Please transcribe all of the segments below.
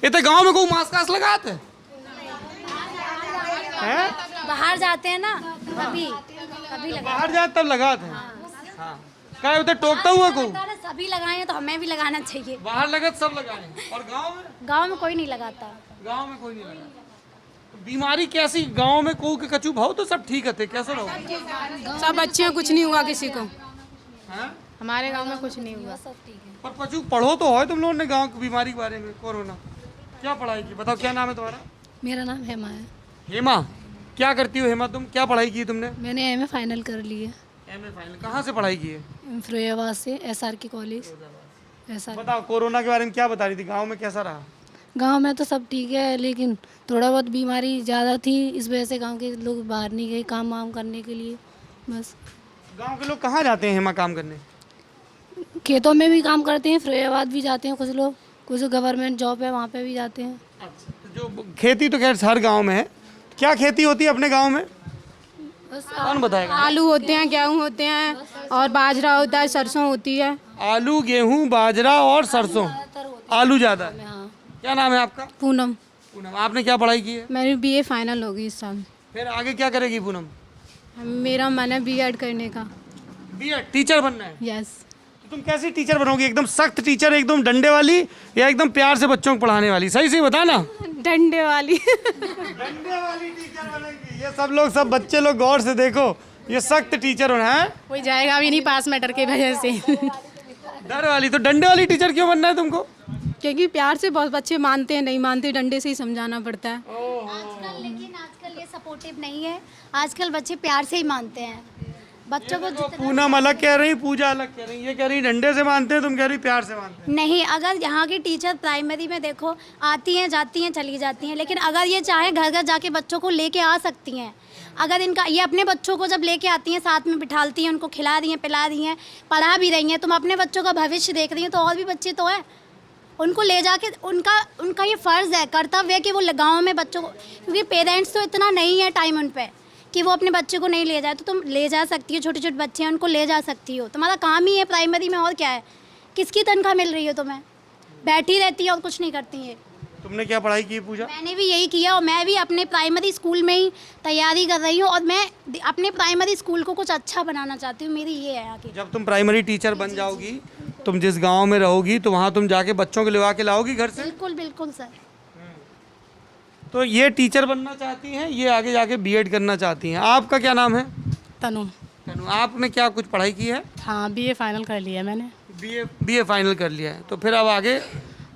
इतने गांव में कोई मास्क वास्क लगाते हैं? बाहर जाते हैं ना तभी लगा बाहर जाए तब लगाते हैं। हाँ क्या होता है, टोकता हुआ को सभी लगाए हैं तो हमें भी लगाना चाहिए। बाहर लगा सब लगाए, और गांव में कोई नहीं लगाता। गांव में कोई नहीं लगा। तो बीमारी कैसी गांव में को के कचू भाव तो सब ठीक है, कैसे रहो? सब अच्छे हैं, कुछ नहीं हुआ किसी को। हाँ? हमारे गांव में कुछ नहीं हुआ। पर पचू पढ़ो तो है तुम लोगों ने गांव की बीमारी के बारे में, कोरोना क्या पढ़ाई की? बताओ क्या नाम है तुम्हारा? मेरा नाम हेमा है। हेमा, क्या करती हो हेमा? तुम क्या पढ़ाई की तुमने? मैंने एमए फाइनल कर ली है। एमए फाइनल कहाँ से पढ़ाई की है? फिरोजाबाद से SRK कॉलेज। SRK। बताओ कोरोना के बारे में क्या बता रही थी, गांव में कैसा रहा? गांव में तो सब ठीक है, लेकिन थोड़ा बहुत बीमारी ज़्यादा थी, इस वजह से गांव के लोग बाहर नहीं गए काम वाम करने के लिए। बस गांव के लोग कहाँ जाते हैं हेमा काम करने? खेतों में भी काम करते हैं, फिरोजाबाद भी जाते हैं कुछ लोग, कुछ गवर्नमेंट जॉब है वहाँ पे भी जाते हैं। अच्छा, तो जो खेती तो खैर हर गांव में है, क्या खेती होती है अपने गांव में? कौन बताएगा? आलू होते हैं, गेहूं होते हैं, और बाजरा होता है, सरसों होती है। आलू, गेहूं, बाजरा और सरसों। आलू ज्यादा है। हाँ। क्या नाम है आपका? पूनम। पूनम, आपने क्या पढ़ाई की है? मेरी BA फाइनल होगी इस साल। फिर आगे क्या करेगी पूनम? मेरा मन है B.Ed करने का। बीएड टीचर बनना है? यस। तो तुम कैसी टीचर बनोगी? एकदम सख्त टीचर, एकदम डंडे वाली, या एकदम प्यार से बच्चों को पढ़ाने वाली? सही से बताना। डंडे वाली। डंडे वाली टीचर बनेगी। ये सब लोग, सब बच्चे लोग गौर से देखो, ये सख्त टीचर होना है। कोई जाएगा भी नहीं पास में डर के वजह से। डर वाली? तो डंडे वाली टीचर क्यों बनना है तुमको? क्योंकि प्यार से बहुत बच्चे मानते हैं, नहीं मानते डंडे से ही समझाना पड़ता है। लेकिन आजकल ये सपोर्टिव नहीं है, आजकल बच्चे प्यार से ही मानते हैं बच्चों को। तो पूनम अलग कह रही, पूजा अलग कह रही, ये कह रही डंडे से मानते हैं, तुम कह रही प्यार से मानते हैं। नहीं, अगर यहाँ की टीचर प्राइमरी में देखो आती हैं, जाती हैं, चली जाती हैं, लेकिन अगर ये चाहे घर घर जाके बच्चों को लेके आ सकती हैं। अगर इनका ये अपने बच्चों को जब लेके आती हैं, साथ में बिठालती हैं, उनको खिला रही हैं, पिला रही हैं, पढ़ा भी रही हैं, तुम अपने बच्चों का भविष्य देख रही हैं, तो और भी बच्चे तो हैं, उनको ले जाके उनका ये फ़र्ज़ है, कर्तव्य है कि वो गाँव में बच्चों को, क्योंकि पेरेंट्स तो इतना नहीं है टाइम उन पर कि वो अपने बच्चे को नहीं ले जाए, तो तुम ले जा सकती हो। छोटे छोटे बच्चे हैं, उनको ले जा सकती हो, तुम्हारा काम ही है प्राइमरी में, और क्या है? किसकी तनख्वाह मिल रही है तुम्हें? बैठी रहती है और कुछ नहीं करती है। तुमने क्या पढ़ाई की पूजा? मैंने भी यही किया, और मैं भी अपने प्राइमरी स्कूल में ही तैयारी कर रही हूँ, और मैं अपने प्राइमरी स्कूल को कुछ अच्छा बनाना चाहती हूँ। मेरी ये है आगे। जब तुम प्राइमरी टीचर बन जाओगी, तुम जिस गांव में रहोगी, तो वहाँ तुम जाके बच्चों को लिवा के लाओगी घर से? बिल्कुल बिल्कुल सर। तो ये टीचर बनना चाहती हैं, ये आगे जाके बीएड करना चाहती हैं। आपका क्या नाम है? तनु। तनु, आपने क्या कुछ पढ़ाई की है? हाँ, BA फाइनल कर लिया मैंने। बीए फाइनल कर लिया है, तो फिर अब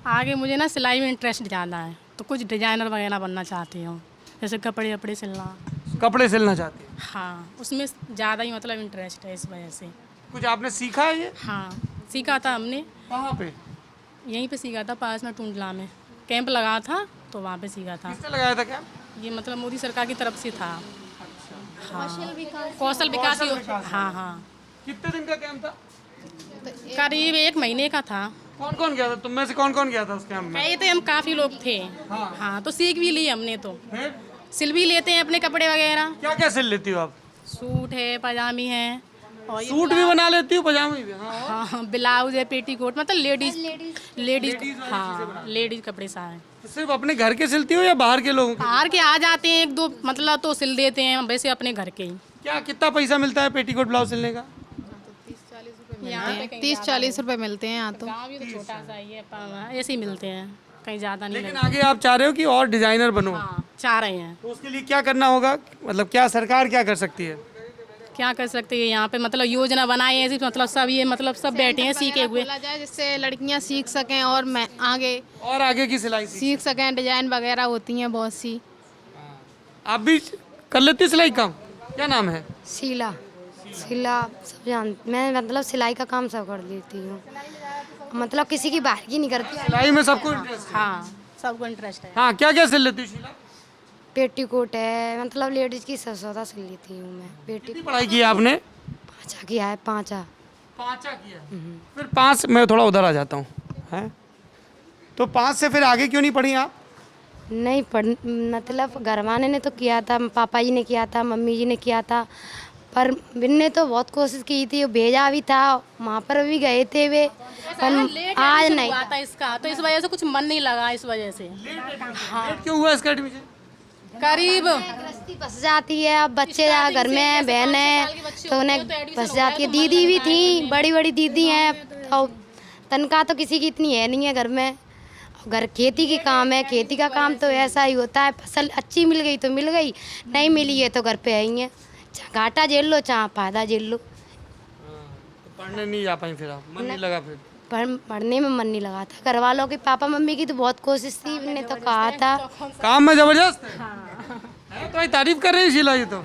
आगे मुझे ना सिलाई में इंटरेस्ट ज़्यादा है, तो कुछ डिजाइनर वगैरह बनना चाहती हूँ, जैसे कपड़े वपड़े सिलना। कपड़े सिलना चाहती हैं? हाँ, उसमें ज़्यादा ही मतलब इंटरेस्ट है, इस वजह से। कुछ आपने सीखा है ये? हाँ, सीखा था हमने। कहाँ पे? यहीं पे सीखा था, पास में टूंडला में कैंप लगा था, तो वहाँ पे सीखा था। किसने लगाया था कैंप? ये मतलब मोदी सरकार की तरफ से था। हाँ, कौशल विकास हाँ हाँ। कितने दिन का कैंप था? करीब 1 महीने का था। कौन कौन गया था? तुम में से कौन कौन गया था उस कैंप में? गए थे हम, काफ़ी लोग थे। हाँ, तो सीख भी ली हमने, तो फिर सिल भी लेते हैं अपने कपड़े वगैरह। क्या क्या सिल लेती हो आप? सूट है, पजामी है, और ये सूट भी बना लेती हो, पजामे भी? हाँ। हाँ, ब्लाउज है, पेटीकोट, मतलब लेडीज हाँ, लेडीज कपड़े सारे। तो सिर्फ अपने घर के सिलती हो या बाहर के लोगों के? बाहर के आ जाते हैं 1-2, मतलब तो सिल देते हैं, वैसे अपने घर के ही। क्या कितना पैसा मिलता है पेटीकोट ब्लाउज सिलने का? 30-40 रुपए मिलते हैं यहाँ तो। गाँव भी तो छोटा सा ही है, ऐसे ही मिलते हैं, कहीं ज़्यादा नहीं। लेकिन आगे आप चाह रहे हो कि और डिजाइनर बनो? हाँ, चाह रहे हैं। तो उसके लिए क्या करना होगा, मतलब क्या सरकार क्या कर सकती है? क्या कर सकते हैं यहाँ पे, मतलब योजना बनाई है ऐसी, मतलब सब ये मतलब सब बैठे हैं सीखे हुए, जाए जिससे लड़कियां सीख सकें और मैं आगे की सिलाई सीख सकें। डिजाइन वगैरह होती हैं बहुत सी। आप भी कर लेती हो सिलाई काम? क्या नाम है? शीला सब मैं मतलब सिलाई का काम सब कर लेती हूँ, मतलब किसी की बाहर की नहीं करती। सिलाई में सबको इंटरेस्ट है? हाँ, सबको इंटरेस्ट है। हाँ, क्या क्या सिल लेती हो शीला? पेटीकोट है, मतलब लेडीज की सौदा सिल लेती हूँ मैं। कितनी पढ़ाई की है आपने? 5 किया है, 5 किया। फिर 5 मैं थोड़ा उधर आ जाता हूँ, हैं? तो 5 से फिर आगे क्यों नहीं पढ़ी आप? नहीं पढ़, मतलब घर वाले ने तो किया था, पापा जी ने किया था, मम्मी जी ने किया था, पर बिन्ने तो बहुत कोशिश की थी, भेजा भी था, वहाँ पर भी गए थे वे, पर आज नहीं। हुआ था इसका, तो इस वजह से कुछ मन नहीं लगा, इस वजह से। लेट क्यों हुआ इसका एडमिशन? करीब गृहस्थी फंस जाती है, अब बच्चे घर में हैं, बहन है तो उन्हें फंस जाती है। दीदी भी थी, बड़ी बड़ी दीदी हैं, तो तनख्वाह तो किसी की इतनी है नहीं है घर में। घर खेती की काम है, खेती का काम तो ऐसा ही होता है, फसल अच्छी मिल गई तो मिल गई, नहीं मिली है तो घर पे आई है, चाहे घाटा झेल लो चाहे फायदा झेल लो। तो पढ़ने नहीं जा पाई फिर आप? मन नहीं लगा फिर? पढ़ने में मन नहीं लगा था। घर वालों की, पापा मम्मी की तो बहुत कोशिश थी, मैंने तो कहा था। काम में जबरदस्त है? तो तारीफ कर रही है शीला ये तो।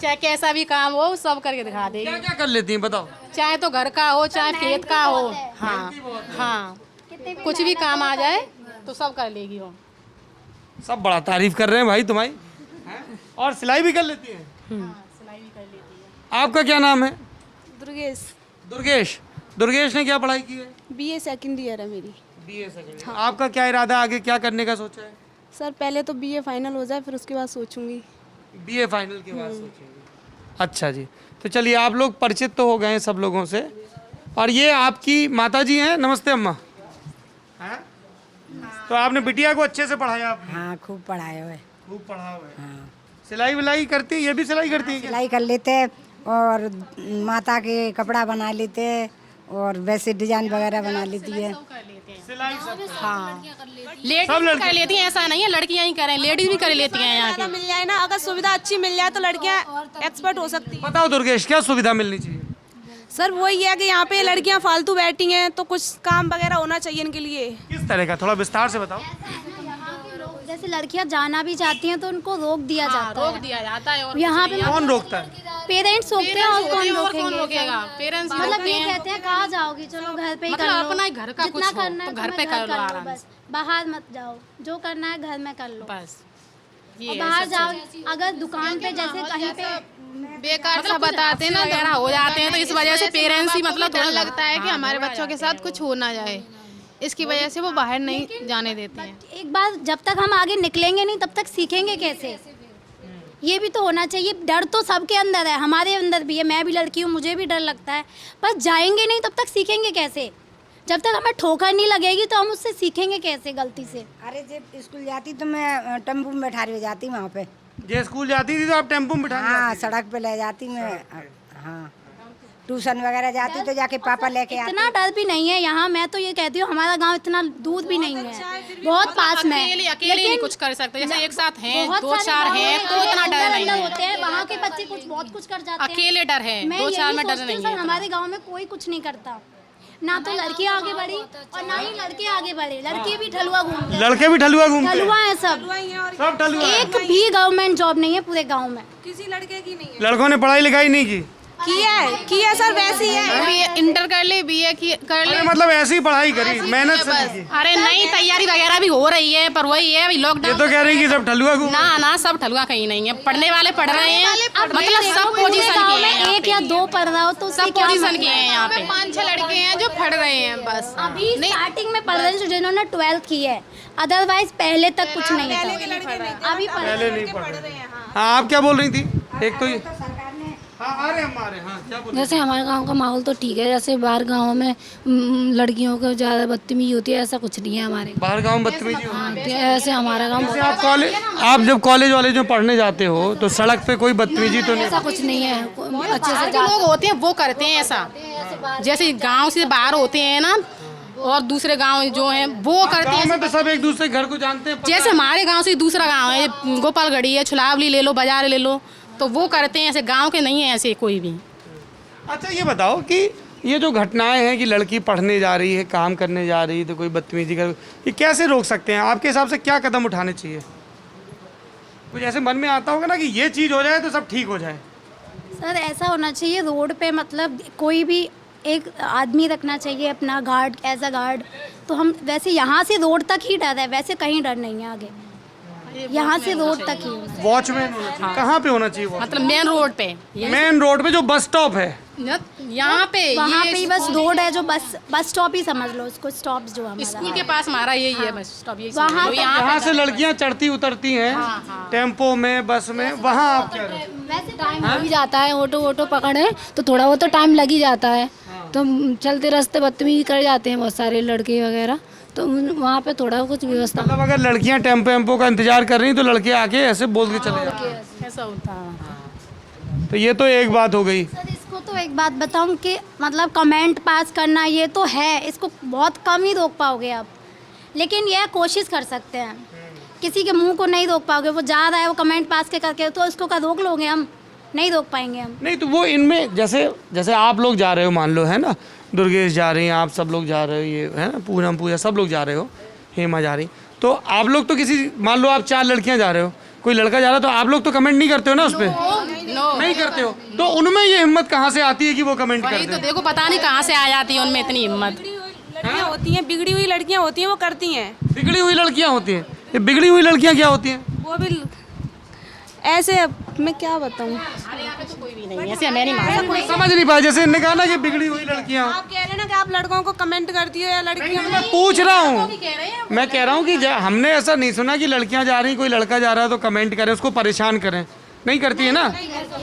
चाहे कैसा भी काम हो सब करके दिखा देगी। क्या क्या कर लेती हैं बताओ? चाहे तो घर का हो चाहे खेत का हो, हाँ हाँ, कुछ भी काम आ जाए तो सब कर लेगी वो। सब बड़ा तारीफ कर रहे हैं भाई तुम्हारी। हैं? और सिलाई भी कर लेती है? सिलाई भी कर लेती है। आपका क्या नाम है? दुर्गेश। दुर्गेश। दुर्गेश ने क्या पढ़ाई की है? बीए सेकंड ईयर है मेरी। BA second. आपका क्या इरादा आगे क्या करने का सोचा है? सर पहले तो बीए फाइनल हो जाए, फिर उसके बाद सोचूंगी। बीए फाइनल के बाद सोचेंगे। अच्छा जी, तो चलिए आप लोग परिचित तो हो गए हैं सब लोगों से। और ये आपकी माता जी हैं? नमस्ते अम्मा। हैं? तो आपने बिटिया को अच्छे से पढ़ाया आपने? हाँ, खूब पढ़ाए हुए। खूब पढ़ा हुआ है। हाँ। सिलाई विलाई करती है? ये भी सिलाई करती है क्या? सिलाई कर लेते और माता के कपड़ा बना लेते और वैसे डिजाइन वगैरह बना लेती है। सिलाई सब? हाँ, लेडीज भी कर लेती हैं, ऐसा नहीं है लड़कियां ही करें, लेडीज भी कर लेती हैं यहाँ की। मिल जाए ना, अगर सुविधा अच्छी मिल जाए तो लड़कियां एक्सपर्ट हो सकती हैं। बताओ दुर्गेश, क्या सुविधा मिलनी चाहिए? सर वही है कि यहाँ पे लड़कियां फालतू बैठी हैं, तो कुछ काम वगैरह होना चाहिए इनके लिए। किस तरह का, थोड़ा विस्तार से बताओ। जैसे लड़कियां जाना भी चाहती हैं तो उनको रोक दिया जाता है। रोक दिया जाता है। और यहाँ पे कौन रोकता है? पेरेंट्स रोकते हैं, और कौन रोकेंगे? रोकेगा? पेरेंट्स ही मतलब रोकते ये हैं। कहते हैं कहाँ जाओगी, चलो घर पे ही मतलब कर लो। अपना ही घर का कुछ जितना हो, करना है तो घर तुम्हें पे कर लो आराम बस, बाहर मत जाओ, जो करना है घर में कर लो। बस और ये बाहर जाओ, अगर दुकान पे जैसे कहीं पे बेकार सा बताते हैं ना, वगैरह हो जाते हैं, तो इस वजह से पेरेंट्स ही मतलब डर थोड़ा लगता है कि हमारे बच्चों के साथ कुछ हो ना जाए, इसकी वजह से वो बाहर नहीं जाने देते हैं। एक बार जब तक हम आगे निकलेंगे नहीं तब तक सीखेंगे कैसे? ये भी तो होना चाहिए। डर तो सबके अंदर है, हमारे अंदर भी है, मैं भी लड़की हूँ, मुझे भी डर लगता है, पर जाएंगे नहीं तब तक सीखेंगे कैसे? जब तक हमें ठोकर नहीं लगेगी तो हम उससे सीखेंगे कैसे गलती से? अरे जब स्कूल जाती तो मैं टेम्पू में बैठा रही जाती वहाँ पे। ये स्कूल जाती थी तो आप टेम्पो में बिठा? हाँ, सड़क पे ले जाती मैं। हाँ, ट्यूशन वगैरह जाती तो जाके पापा लेके आते। इतना डर भी नहीं है यहाँ। मैं तो ये कहती हूँ हमारा गांव इतना दूर भी नहीं है, बहुत पास में है। अकेले नहीं कुछ कर सकते, जैसे एक साथ हैं बहुत दो सारे चार गाँव हैं तो इतना डर नहीं है। होते हैं, वहाँ के बच्चे कुछ बहुत कुछ कर जाते हैं। अकेले डर है, मैं दो चार यही में डर सोचती नहीं हूँ सर, है। हमारे गांव में कोई कुछ नहीं करता, ना तो लड़कियां आगे बढ़ी और ना ही लड़के आगे बढ़े। लड़के भी ठलुआ घूमते हैं, लड़के भी ठलुआ घूमते हैं? ठलुआ है सब ठलुआ हैं। एक भी गवर्नमेंट जॉब नहीं है पूरे गांव में, किसी लड़के की नहीं लड़कों ने पढ़ाई लिखाई नहीं की? किया सर, वैसी है। बीए इंटर कर ले, बीए कर ले, अरे मतलब ऐसी ही पढ़ाई करी, मेहनत से नहीं की? अरे नहीं, तैयारी वगैरह भी हो रही है, पर वही है अभी ये लॉकडाउन। तो कह रही कि सब ठलुआ घूम। ना सब ठलुआ कहीं नहीं है, पढ़ने वाले पढ़ रहे हैं, मतलब सब पूरे पोजीशन गांव किए हैं में यहाँ एक पे। या दो पढ़ रहा हो तो उससे सब क्या पोजीशन मतलब? किए हैं यहाँ पे। 5-6 लड़के हैं जो पढ़ रहे हैं बस। अभी स्टार्टिंग में पढ़ रहे हैं जिन्होंने 12th की है, अदरवाइज पहले तक कुछ नहीं था। अभी पढ़ पहले नहीं पढ़ रहे हैं। हाँ, आप क्या बोल रही थी? एक तो ये हाँ, आ रहे हम, आ रहे हैं। हाँ, क्या बोल रही? जैसे हमारे गांव का माहौल तो ठीक है, जैसे बाहर गांव में लड़कियों को ज़्यादा बदतमीजी होती है, ऐसा कुछ नहीं है हमारे। बाहर गाँव में बदतमीजी हो? हाँ, तो ऐसे हमारा गांव जैसे आप जब कॉलेज वाले में पढ़ने जाते हो तो सड़क पे कोई बदतमीजी तो नहीं? ऐसा कुछ नहीं है, अच्छे बाहर से के लोग होते हैं वो करते हैं ऐसा, जैसे गांव से बाहर होते हैं ना, और दूसरे गांव जो हैं वो करते गाँव हैं। में तो सब एक दूसरे घर को जानते हैं। जैसे हमारे गांव से दूसरा गांव है, गोपालगढ़ी है, छुलावली ले लो, बाजार ले लो, तो वो करते हैं ऐसे। गांव के नहीं है ऐसे कोई भी। अच्छा ये बताओ कि ये जो घटनाएं हैं कि लड़की पढ़ने जा रही है, काम करने जा रही है तो कोई बदतमीजी कर, ये कैसे रोक सकते हैं? आपके हिसाब से क्या कदम उठाने चाहिए? कुछ ऐसे मन में आता होगा ना कि ये चीज़ हो जाए तो सब ठीक हो जाए। सर ऐसा होना चाहिए रोड पे, मतलब कोई भी एक आदमी रखना चाहिए अपना गार्ड, एज अ गार्ड। तो हम वैसे यहाँ से रोड तक ही डर है, वैसे कहीं डर नहीं है आगे। यहाँ से रोड तक ही होना चाहिए। वॉचमैन होना चाहिए। कहाँ पे होना चाहिए मतलब मेन रोड पे मेन रोड पे जो बस स्टॉप है? यहाँ पे वहाँ ये पे ही बस रोड है जो बस स्टॉप ही समझ लो उसको, स्टॉप जो हमारा स्कूल के पास हमारा यही है बस स्टॉप, यही वहाँ समझ लो। पे- यहाँ यहाँ से लड़कियाँ चढ़ती उतरती हैं टेम्पो में, बस में, वहाँ आप क्या रहे? वैसे टाइम लग ही जाता है, ऑटो पकड़े तो थोड़ा बहुत तो टाइम लग ही जाता है। तो चलते रास्ते बदतमीजी कर जाते हैं बहुत सारे लड़के वगैरह, तो वहाँ पे थोड़ा कुछ व्यवस्था। मतलब अगर लड़कियाँ टेम्पो वेम्पो का इंतजार कर रही हैं तो लड़के आके ऐसे बोल के चले जाते हैं। ऐसा होता है। तो ये तो एक बात हो गई। सर इसको तो एक बात बताऊं कि मतलब कमेंट पास करना ये तो है, इसको बहुत कम ही रोक पाओगे आप, लेकिन यह कोशिश कर सकते हैं। किसी के मुंह को नहीं रोक पाओगे, वो जा रहा है वो कमेंट पास के करके, तो उसको का रोक लोगे हम? नहीं रोक पाएंगे हम। नहीं तो वो इनमें जैसे जैसे आप लोग जा रहे हो, मान लो है ना, दुर्गेश जा रही हैं, आप सब लोग जा रहे हो, ये है ना, पूनम पूजा सब लोग जा रहे हो, हेमा जा रही, तो आप लोग तो किसी, मान लो आप 4 लड़कियां जा रहे हो, कोई लड़का जा रहा है तो आप लोग तो कमेंट नहीं करते हो ना उस पर? नहीं करते हो, तो उनमें ये हिम्मत कहाँ से आती है कि वो कमेंट वही करते तो हैं? देखो पता नहीं कहाँ से आ जाती है उनमें इतनी हिम्मत। लड़कियाँ होती हैं, बिगड़ी हुई लड़कियाँ होती हैं, वो करती हैं। बिगड़ी हुई लड़कियां होती हैं। ये बिगड़ी हुई लड़कियां क्या होती हैं? वो भी ऐसे, मैं क्या बताऊँ। कोई भी नहीं ऐसे हमें नहीं मालूम। समझ नहीं पाया, जैसे इनने कहा ना कि बिगड़ी हुई लड़कियां। आप कह रहे हैं ना कि आप लड़कों को कमेंट करती हो या लड़कियों मैं पूछ रहा हूँ, मैं कह रहा हूँ कि हमने ऐसा नहीं सुना कि लड़कियां जा रही, कोई लड़का जा रहा है तो कमेंट करें, उसको परेशान करें, नहीं करती है ना?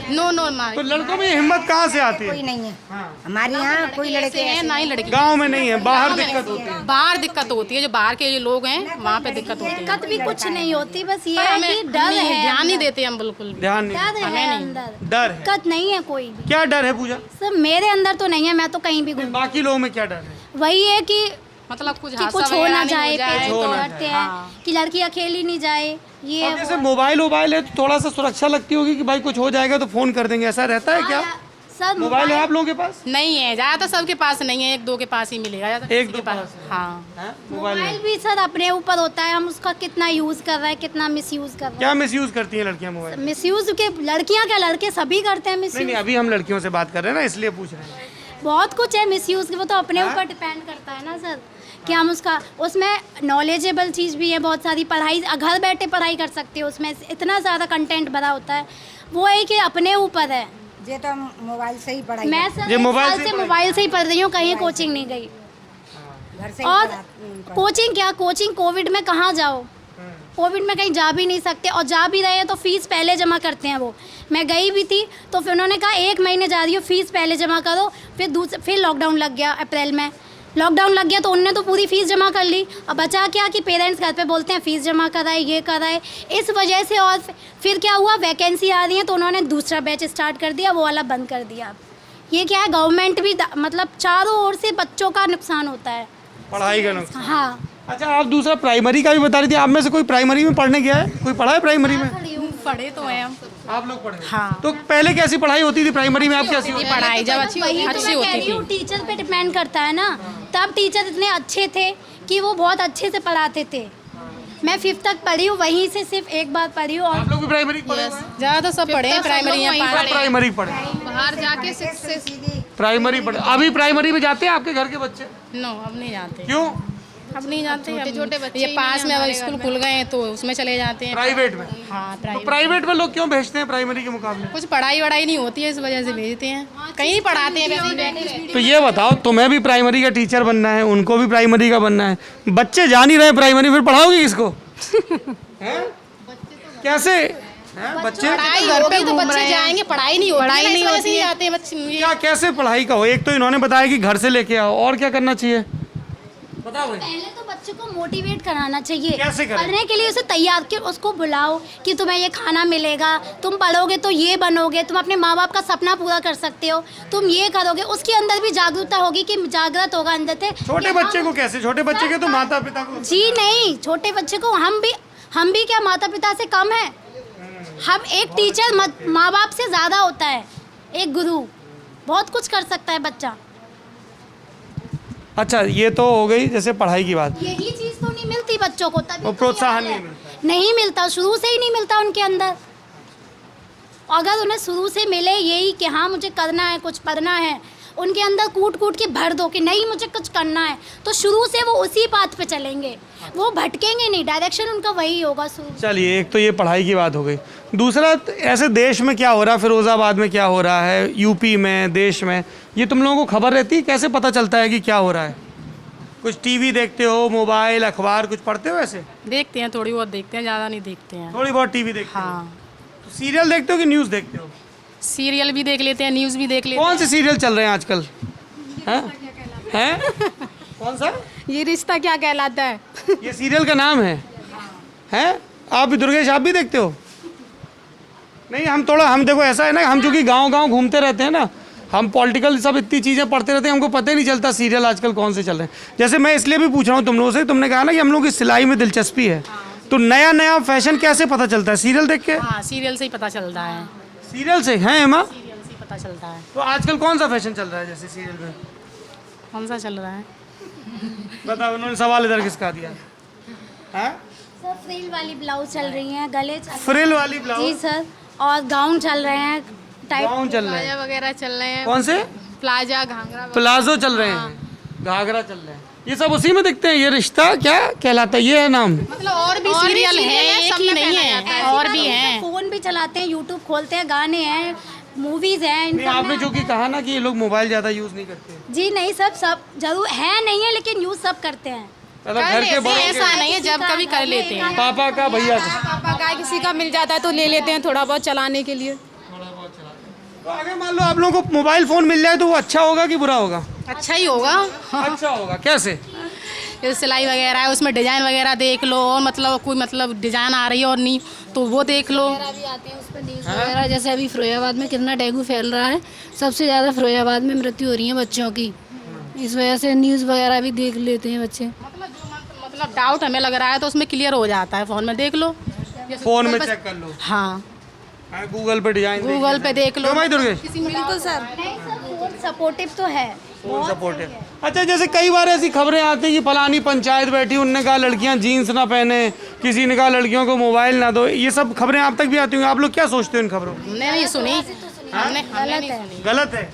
नो नो ना तो लड़कों में ये हिम्मत कहाँ से आती है? कोई नहीं है हमारे यहाँ, कोई लड़के है ना ही लड़की। गांव में नहीं है, बाहर दिक्कत होती है। बाहर दिक्कत होती है, जो बाहर के लोग हैं वहाँ पे दिक्कत होती है। दिक्कत भी कुछ नहीं होती, बस ये पर है हमें कि डर है, ध्यान नहीं देते हम बिल्कुल भी। ध्यान नहीं, डर है अंदर, डर है। दिक्कत नहीं है कोई भी। क्या डर है पूजा? सर मेरे अंदर तो नहीं है, मैं तो कहीं भी घूम, बाकी लोगों में क्या डर है? वही है कि मतलब कुछ कि हादसा कुछ हो वगैरह ना नहीं जाए, पेरेंट्स हो तो ना डरते हैं कि लड़की अकेली नहीं जाए, ये और जैसे मोबाइल है तो थोड़ा सा सुरक्षा लगती होगी कि भाई कुछ हो जाएगा तो फोन कर देंगे, ऐसा रहता है क्या? सर मोबाइल है आप लोगों के पास? नहीं है, ज़्यादा सबके पास नहीं है, 1-2 के पास ही मिलेगा ज़्यादा। एक दो पास है। हाँ मोबाइल मोबाइल भी सर अपने ऊपर होता है, हम उसका कितना यूज कर रहे हैं, कितना मिसयूज कर रहे क्या मिसयूज करती हैं लड़कियां मोबाइल? हैं। मिसयूज के लड़कियां क्या, लड़के सभी करते हैं नहीं मिसयूज। नहीं, अभी हम लड़कियों से बात कर रहे हैं ना, इसलिए पूछ रहे हैं। बहुत कुछ है मिसयूज के, वो तो अपने ऊपर डिपेंड करता है ना सर, कि हम उसका, उसमें नॉलेजेबल चीज़ भी है बहुत सारी, पढ़ाई घर बैठे पढ़ाई कर सकते हो, उसमें इतना ज़्यादा कंटेंट भरा होता है, वो है कि अपने ऊपर है। ये तो हम मोबाइल से ही पढ़ाई मैं करते सर ये एक मोबाइल साल से से पढ़ाई मोबाइल से ही पढ़ रही हूँ, कहीं कोचिंग नहीं गई। हैं, घर से ही और पढ़ा- कोचिंग क्या, कोचिंग कोविड में कहाँ जाओ, कोविड में कहीं जा भी नहीं सकते, और जा भी रहे हैं तो फीस पहले जमा करते हैं वो। मैं गई भी थी तो फिर उन्होंने कहा 1 महीने जा रही हो, फीस पहले जमा करो, फिर लॉकडाउन लग गया, अप्रैल में लॉकडाउन लग गया तो उनने तो पूरी फीस जमा कर ली। अब बचा क्या कि पेरेंट्स घर पे बोलते हैं फीस जमा कराए, ये कराए, इस वजह से। और फिर क्या हुआ, वैकेंसी आ रही है तो उन्होंने दूसरा बैच स्टार्ट कर दिया, वो वाला बंद कर दिया। ये क्या है, गवर्नमेंट भी मतलब चारों ओर से बच्चों का नुकसान होता है। पढ़ाई का नुकसान। हाँ, अच्छा, आप दूसरा प्राइमरी का भी बता रही थी, आप में से कोई प्राइमरी में पढ़ने गया है? कोई पढ़ा है प्राइमरी में? पढ़े तो हैं हम। आप लोग पढ़े? हाँ। तो पहले कैसी पढ़ाई होती थी प्राइमरी में, आप कैसी होती थी? पढ़ाई जब वही तो मैं अच्छी कह होती रही हूँ, थी। टीचर पे डिपेंड करता है ना। तब टीचर इतने अच्छे थे कि वो बहुत अच्छे से पढ़ाते थे। मैं 5th तक पढ़ी हूँ, वहीं से सिर्फ एक बार पढ़ी हूँ। आप और लोग भी प्राइमरी पढ़े हुए हैं? ज़्यादा सब पढ़े हैं, प्राइमरी हैं, प्राइमरी पढ़े, बाहर जाके 6 से प्राइमरी पढ़े। अभी प्राइमरी में जाते हैं आपके घर के बच्चे? नो अब नहीं जाते, क्यों? अब नहीं जाते। छोटे बच्चे ये ही पास नहीं में हैं अब हमारे स्कूल घर खुल गए हैं तो उसमें चले जाते हैं। प्राइवेट में? हाँ तो प्राइवेट। प्राइवेट में लोग क्यों भेजते हैं प्राइमरी के मुकाबले? कुछ पढ़ाई वढ़ाई नहीं होती है, इस वजह से भेजते हैं, कहीं पढ़ाते हैं वैसे ही बैठे रहते तो ये बताओ, तुम्हें भी प्राइमरी का टीचर बनना है, उनको भी प्राइमरी का बनना है, बच्चे जा नहीं रहे प्राइमरी, फिर पढ़ाओगे किसको? हैं? कैसे हैं बच्चे? पढ़ाई होगी तो बच्चे जाएंगे, पढ़ाई नहीं होती, पढ़ाई नहीं होती है, आते हैं बच्चे। ये क्या कैसे पढ़ाई का हो? एक तो इन्होंने बताया कि घर से लेके आओ, और क्या करना चाहिए बताओ भाई। पहले तो बच्चे को मोटिवेट कराना चाहिए, कैसे करें? पढ़ने के लिए उसे तैयार कर, उसको बुलाओ कि तुम्हें ये खाना मिलेगा, तुम पढ़ोगे तो ये बनोगे, तुम अपने माँ बाप का सपना पूरा कर सकते हो, तुम ये करोगे। उसके अंदर भी जागरूकता होगी, कि जागृत होगा अंदर से। छोटे बच्चे को कैसे? छोटे बच्चे के तो माता पिता को। जी नहीं, छोटे बच्चे को हम भी क्या माता पिता से कम है? हम एक टीचर माँ बाप से ज़्यादा होता है, एक गुरु बहुत कुछ कर सकता है बच्चा। अच्छा, ये तो हो गई जैसे पढ़ाई की बात। यही चीज़ तो नहीं मिलती बच्चों को, तभी वो तो प्रोत्साहन ये नहीं है। मिलता। नहीं मिलता, शुरू से ही नहीं मिलता उनके अंदर। अगर उन्हें शुरू से मिले यही कि हाँ मुझे करना है, कुछ पढ़ना है, उनके अंदर कूट कूट के भर दो कि नहीं मुझे कुछ करना है, तो शुरू से वो उसी बात पे चलेंगे, वो भटकेंगे नहीं, डायरेक्शन उनका वही होगा शुरू। चलिए, एक तो ये पढ़ाई की बात हो गई, दूसरा ऐसे देश में क्या हो रहा है, फिरोज़ाबाद में क्या हो रहा है, यूपी में, देश में, ये तुम लोगों को खबर रहती है? कैसे पता चलता है कि क्या हो रहा है? कुछ टीवी देखते हो, मोबाइल, अखबार कुछ पढ़ते हो? ऐसे देखते हैं, थोड़ी बहुत देखते हैं, ज़्यादा नहीं देखते हैं। थोड़ी बहुत टीवी देखते हो? हाँ, तो सीरियल देखते हो कि न्यूज़ देखते हो? सीरियल भी देख लेते हैं, न्यूज़ भी देख लेते कौन से सीरियल चल रहे हैं आजकल? हैं? कौन सा? ये रिश्ता क्या कहलाता है? ये सीरियल का नाम है? हैं? आप भी, दुर्गेश, आप भी देखते हो? नहीं, हम देखो ऐसा है ना, हम चूँकि गांव घूमते रहते हैं ना, हम पॉलिटिकल सब इतनी चीज़ें पढ़ते रहते हैं, हमको पता ही नहीं चलता सीरियल आजकल कौन से चल रहे हैं। जैसे मैं इसलिए भी पूछ रहा हूँ तुम लोगों से, तुमने कहा ना कि हम लोग की सिलाई में दिलचस्पी है, तो नया नया फैशन कैसे पता चलता है? सीरियल देख के? हैं। हाँ, सीरियल से ही पता चलता है। सीरियल से है एमा? सीरियल से ही पता चलता है। तो आजकल कौन सा फैशन चल रहा है जैसे सीरियल में? कौन सा चल रहा है? बताओ, उन्होंने सवाल इधर किसका दिया है? सर फ्रिल वाली ब्लाउज चल रही हैं, गले फ्रिल वाली जी ब्लाउज, सर, और गाउन चल रहे हैं टाइप। गाउन चल रहे हैं। प्लाजा वगैरह चल रहे हैं, कौन से? प्लाजा, घाघरा प्लाजो चल रहे हैं, घाघरा चल रहे हैं, ये सब उसी में दिखते हैं। ये रिश्ता क्या कहलाता है? ये है नाम? मतलब और भी सीरियल है, एक ही नहीं है, और भी हैं। फोन भी चलाते हैं, यूट्यूब खोलते हैं, गाने हैं, मूवीज हैं, नहीं, आपने जो कि कहा ना कि ये लोग मोबाइल ज़्यादा यूज़ नहीं करते, जी नहीं, सब जरूर है नहीं है, लेकिन यूज सब करते हैं। मतलब घर के बड़ों ऐसा के, नहीं है, जब कभी कर लेते हैं। पापा का, भैया का। पापा का किसी का मिल जाता है तो ले लेते हैं थोड़ा बहुत चलाने के लिए। तो अगर मान लो आप लोगों को मोबाइल फ़ोन मिल जाए तो वो अच्छा होगा कि बुरा होगा? अच्छा ही होगा। अच्छा होगा। कैसे? जैसे सिलाई वगैरह है, उसमें डिजाइन वगैरह देख लो, और मतलब कोई मतलब डिजाइन आ रही है और नहीं तो वो देख लो। भी आते हैं उस पर न्यूज़ वगैरह, जैसे अभी फिरोजाबाद में कितना डेंगू फैल रहा है, सबसे ज़्यादा फिरोजाबाद में मृत्यु हो रही है बच्चों की, इस वजह से न्यूज़ वगैरह भी देख लेते हैं बच्चे। मतलब डाउट हमें लग रहा है तो उसमें क्लियर हो जाता है, फ़ोन में देख लो, फ़ोन में चेक कर लो। हाँ, गूगल पे डिजाइन गूगल पे देख लो। भाई दुर्गेश, बिल्कुल सर, सपोर्टिव तो है, बहुत सपोर्टिव। अच्छा, जैसे कई बार ऐसी खबरें आती हैं कि फलानी पंचायत बैठी, उनने कहा लड़कियां जीन्स ना पहने, किसी ने कहा लड़कियों को मोबाइल ना दो, ये सब खबरें आप तक भी आती होंगी, आप लोग क्या सोचते हो इन खबरों? हमने नहीं सुनी, हमने नहीं सुनी। गलत है।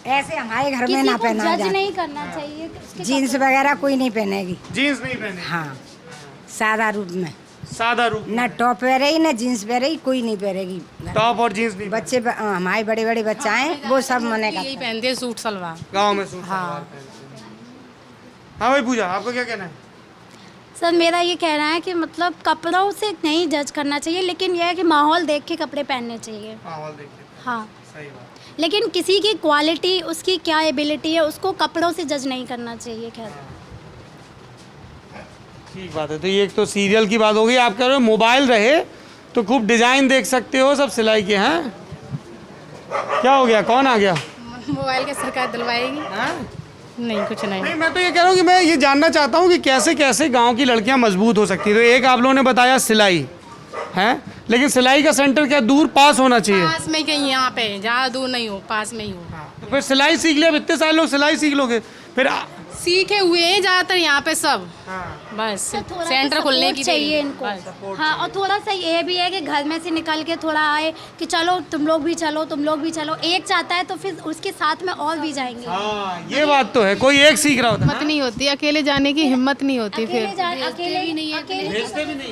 ऐसे हमारे घर में किसी ना को पहना जज जाए, नहीं करना चाहिए उसके जीन्स वगैरह कोई नहीं पहनेगी। जीन्स नहीं पहने? हाँ, सादा रूप में, सादा रूप, ना टॉप पहनेगी ना जीन्स पहनेगी, कोई नहीं पहनेगी। टॉप और जीन्स नहीं। बच्चे हमारे बड़े बड़े बच्चे हैं वो सब मने यही करते हैं। पहनते हैं, सूट सलवार। गांव में सूट सलवार पहनते हैं। हाँ भाई पूजा, आपको क्या कहना है? सर मेरा ये कहना है कि मतलब कपड़ों से नहीं जज करना चाहिए, लेकिन यह है कि माहौल देख के कपड़े पहनने चाहिए। माहौल देखिए। हाँ, सही बात। लेकिन किसी की क्वालिटी, उसकी क्या एबिलिटी है, उसको कपड़ों से जज नहीं करना चाहिए। खैर ठीक बात है। तो ये एक तो सीरियल की बात हो गई। आप कह रहे हो मोबाइल रहे तो खूब डिजाइन देख सकते हो, सब सिलाई के हैं। क्या हो गया, कौन आ गया? मोबाइल के सरकार दिलवाएगी? नहीं, कुछ नहीं। नहीं, मैं तो ये कह रहा हूँ कि मैं ये जानना चाहता हूँ कि कैसे कैसे गांव की लड़कियां मजबूत हो सकती हैं। तो एक आप लोगों ने बताया सिलाई है, लेकिन सिलाई का सेंटर क्या दूर पास होना चाहिए? पास में कहीं, यहाँ पे ज़्यादा दूर नहीं हो, पास में ही हो। तो फिर सिलाई सीख लिया, अब इतने सारे लोग सिलाई सीख लोगे फिर सीखे हुए हैं ज़्यादातर यहाँ पे सब, बस थोड़ा सेंटर सा खुलने support की चाहिए देरी। इनको। बस। हाँ, और थोड़ा सा ये भी है कि घर में से निकल के थोड़ा आए कि चलो तुम लोग भी चलो, तुम लोग भी चलो। एक चाहता है तो फिर उसके साथ में और भी जाएंगे। हाँ, ये बात तो है, कोई एक सीख रहा होता है। हिम्मत नहीं होती, अकेले जाने की हिम्मत नहीं होती। फिर अकेले भी नहीं है,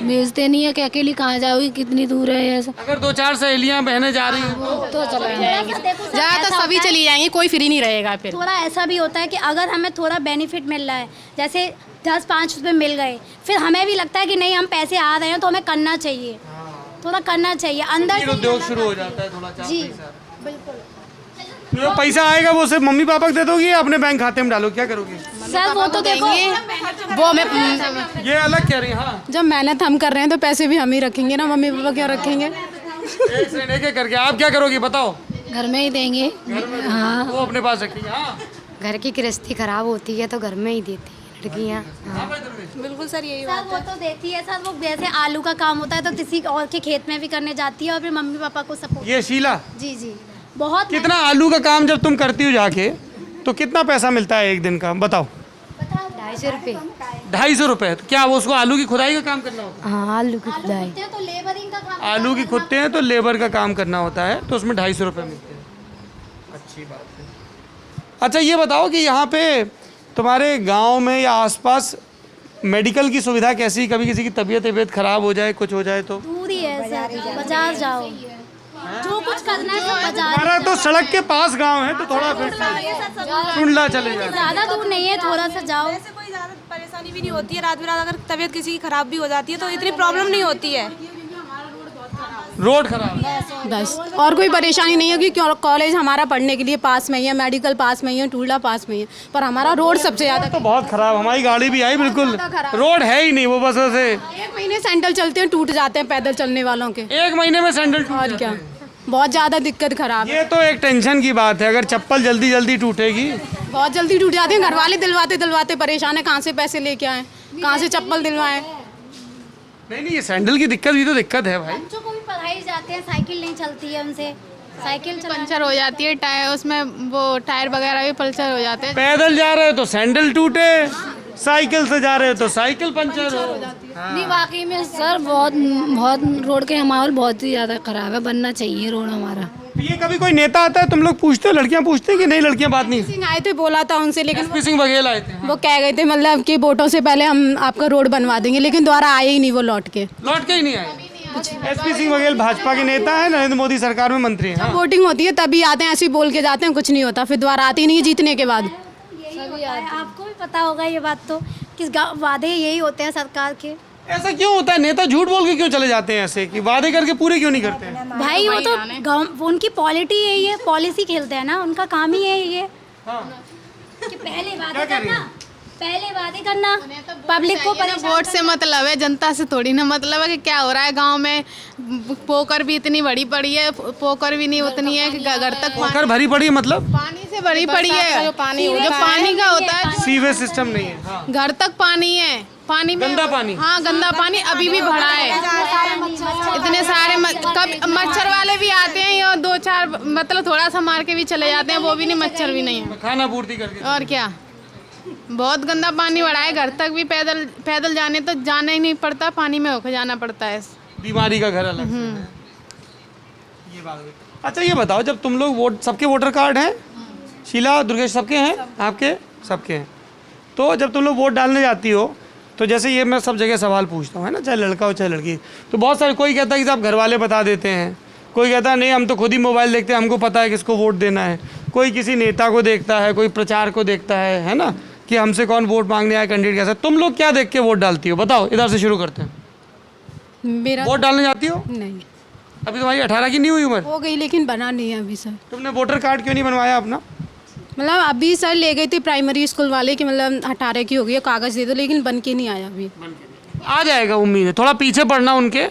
भेजते नहीं है कि अकेली कहाँ जाओगी, कितनी दूर है ऐसा, अगर दो चार सहेलियां बहनें जा रही हैं तो चला जाएंगे। ज़्यादातर सभी चली जाएंगी, कोई फ्री नहीं रहेगा फिर। थोड़ा ऐसा भी होता है कि अगर हमें थोड़ा बेनिफिट मिल रहा है, जैसे 10-5 रुपये मिल गए, फिर हमें भी लगता है कि नहीं हम पैसे आ रहे हैं तो हमें करना चाहिए, थोड़ा करना चाहिए अंदर फिर से। उद्योग शुरू हो जाता है थोड़ा चार जी पैसा। बिल्कुल। जो पैसा आएगा वो सिर्फ मम्मी पापा को दे दोगी या अपने बैंक खाते में डालो, क्या करोगे? सर वो तो देखो, वो हमें ये अलग कह रही हैं। हाँ, जब मेहनत हम कर रहे हैं तो पैसे भी हम ही रखेंगे ना, मम्मी पापा क्या रखेंगे? एक से एक करके। आप क्या करोगी बताओ? घर में ही देंगे। हाँ, वो अपने पास रखेंगे। हाँ, घर की गृहस्थी खराब होती है तो घर में ही देती है लड़कियाँ। बिल्कुल सर, यही सर वो तो देती है सर, वो जैसे आलू का काम होता है तो किसी और के खेत में भी करने जाती है और फिर मम्मी पापा को सपोर्ट। ये शीला, जी जी, बहुत कितना आलू का काम जब तुम करती हो जाके तो कितना पैसा मिलता है एक दिन का, बताओ? 250 रुपये। 250 रुपये। तो क्या वो उसको आलू की खुदाई का काम करना होता है? हाँ, आलू की खुदाई। खुदते हैं तो लेबरिंग का काम। आलू की खुदते हैं तो लेबर का काम करना होता है, तो उसमें 250 रुपये मिलते हैं। अच्छी बात है। अच्छा ये बताओ कि यहाँ पे तुम्हारे गांव में या आसपास मेडिकल की सुविधा कैसी? कभी किसी की तबीयत खराब हो जाए, कुछ हो जाए तो? दूर ही है सर, बाजार जाओ, जो कुछ करना है सब बाजार। हमारा तो सड़क के पास गांव है, तो थोड़ा फिर टुंडला चले जाए। ज़्यादा दूर नहीं है, थोड़ा सा जाओ। ऐसे कोई ज़्यादा परेशानी भी नहीं होती है। रात बिरात अगर तबीयत किसी की खराब भी हो जाती है तो इतनी प्रॉब्लम नहीं होती है। रोड खराब है। बस और कोई परेशानी नहीं होगी, क्यों कॉलेज हमारा पढ़ने के लिए पास में ही है, मेडिकल पास में ही है, टूल्डा पास में ही है, पर हमारा रोड सबसे ज़्यादा तो बहुत खराब, हमारी गाड़ी भी आई बिल्कुल, रोड है ही नहीं, वो बस ऐसे 1 महीने सैंडल चलते हैं, टूट जाते हैं पैदल चलने वालों के। 1 महीने में सैंडल टूट और जाते क्या, हैं। बहुत ज़्यादा दिक्कत खराब है। ये तो एक टेंशन की बात है, अगर चप्पल जल्दी जल्दी टूटेगी। बहुत जल्दी टूट जाते हैं, घर वाले दिलवाते परेशान है, कहाँ से पैसे लेके आए, कहाँ से चप्पल दिलवाएं। नहीं, ये सैंडल की दिक्कत भी तो दिक्कत है भाई। बच्चों को भी पढ़ाई जाते हैं, साइकिल नहीं चलती है उनसे, साइकिल पंचर हो जाती है, टायर उसमें वो टायर वगैरह भी पंचर हो जाते हैं। पैदल जा रहे हो तो सैंडल टूटे, साइकिल से जा रहे हो तो साइकिल पंचर हो। नहीं वाकई में सर बहुत बहुत रोड के माहौल बहुत ही ज़्यादा ख़राब है, बनना चाहिए रोड हमारा। ये कभी कोई नेता आता है, तुम लोग पूछते हो, लड़कियां पूछती हैं कि नहीं? लड़कियां बात नहीं। सिंह आए थे, बोला था उनसे, लेकिन एसपी सिंह बघेल आए थे, वो कह गए थे मतलब कि वोटों से पहले हम आपका रोड बनवा देंगे, लेकिन दोबारा आए ही नहीं वो लौट के। लौट के ही नहीं आए। एसपी सिंह बघेल भाजपा के नेता है, नरेंद्र मोदी सरकार में मंत्री हैं। हाँ। वोटिंग होती है तभी आते हैं, ऐसे ही बोल के जाते हैं, कुछ नहीं होता, फिर दोबारा आते ही नहीं जीतने के बाद। यही होता है, आपको भी पता होगा ये बात तो, कि वादे यही होते हैं सरकार के। ऐसा क्यों होता है? नेता झूठ बोल के क्यों चले जाते हैं ऐसे, कि वादे करके पूरे क्यों नहीं करते हैं? भाई वो तो गाँव, उनकी पॉलिटी यही है, पॉलिसी खेलते हैं ना, उनका काम ही है ये हाँ। कि पहले वादे करना, पब्लिक को वोट से मतलब है, जनता से थोड़ी ना मतलब है कि क्या हो रहा है गांव में। पोकर भी इतनी बड़ी पड़ी है, पोकर भी नहीं उतनी है कि घर तक पोखर भरी पड़ी है, मतलब पानी से भरी पड़ी है। जो पानी का होता है, सीवेज सिस्टम नहीं है। हाँ। घर तक पानी है, पानी में गंदा पानी। हाँ, गंदा पानी अभी भी भरा है। इतने सारे कब मच्छर वाले भी आते हैं, या 2-4 मतलब थोड़ा सा मार के भी चले जाते हैं, वो भी नहीं, मच्छर भी नहीं है। खाना पूर्ति करके। और क्या, बहुत गंदा पानी भरा है, घर तक भी पैदल जाने तो जाना ही नहीं पड़ता, पानी में होकर जाना पड़ता है। बीमारी का घर अलग से है। ये बात है। अच्छा ये बताओ, जब तुम लोग वोट, सबके वोटर कार्ड हैं? शीला, दुर्गेश सबके हैं? आपके सबके हैं? तो जब तुम लोग वोट डालने जाती हो, तो जैसे ये मैं सब जगह सवाल पूछता हूँ, है ना, चाहे लड़का हो चाहे लड़की, तो बहुत सारे, कोई कहता है कि साहब घर वाले बता देते हैं, कोई कहता है नहीं हम तो खुद ही मोबाइल देखते हैं, हमको पता है किसको वोट देना है, कोई किसी नेता को देखता है, कोई प्रचार को देखता है ना, कि हमसे कौन वोट मांगने आया, कैंडिडेट कैसा। तुम लोग क्या देख के वोट डालती हो? बताओ, इधर से शुरू करते हैं। मेरा वोट डालने जाती हो? नहीं, अभी तुम्हारी 18 की नहीं हुई उम्र? हो गई लेकिन बना नहीं है अभी सर। तुमने वोटर कार्ड क्यों नहीं बनवाया अपना? मतलब अभी सर ले गए थे प्राइमरी स्कूल वाले कि मतलब 18 की हो गई है, कागज़ दे दो, लेकिन बन के नहीं आया अभी। आ जाएगा, उम्मीद है। थोड़ा पीछे पड़ना उनके,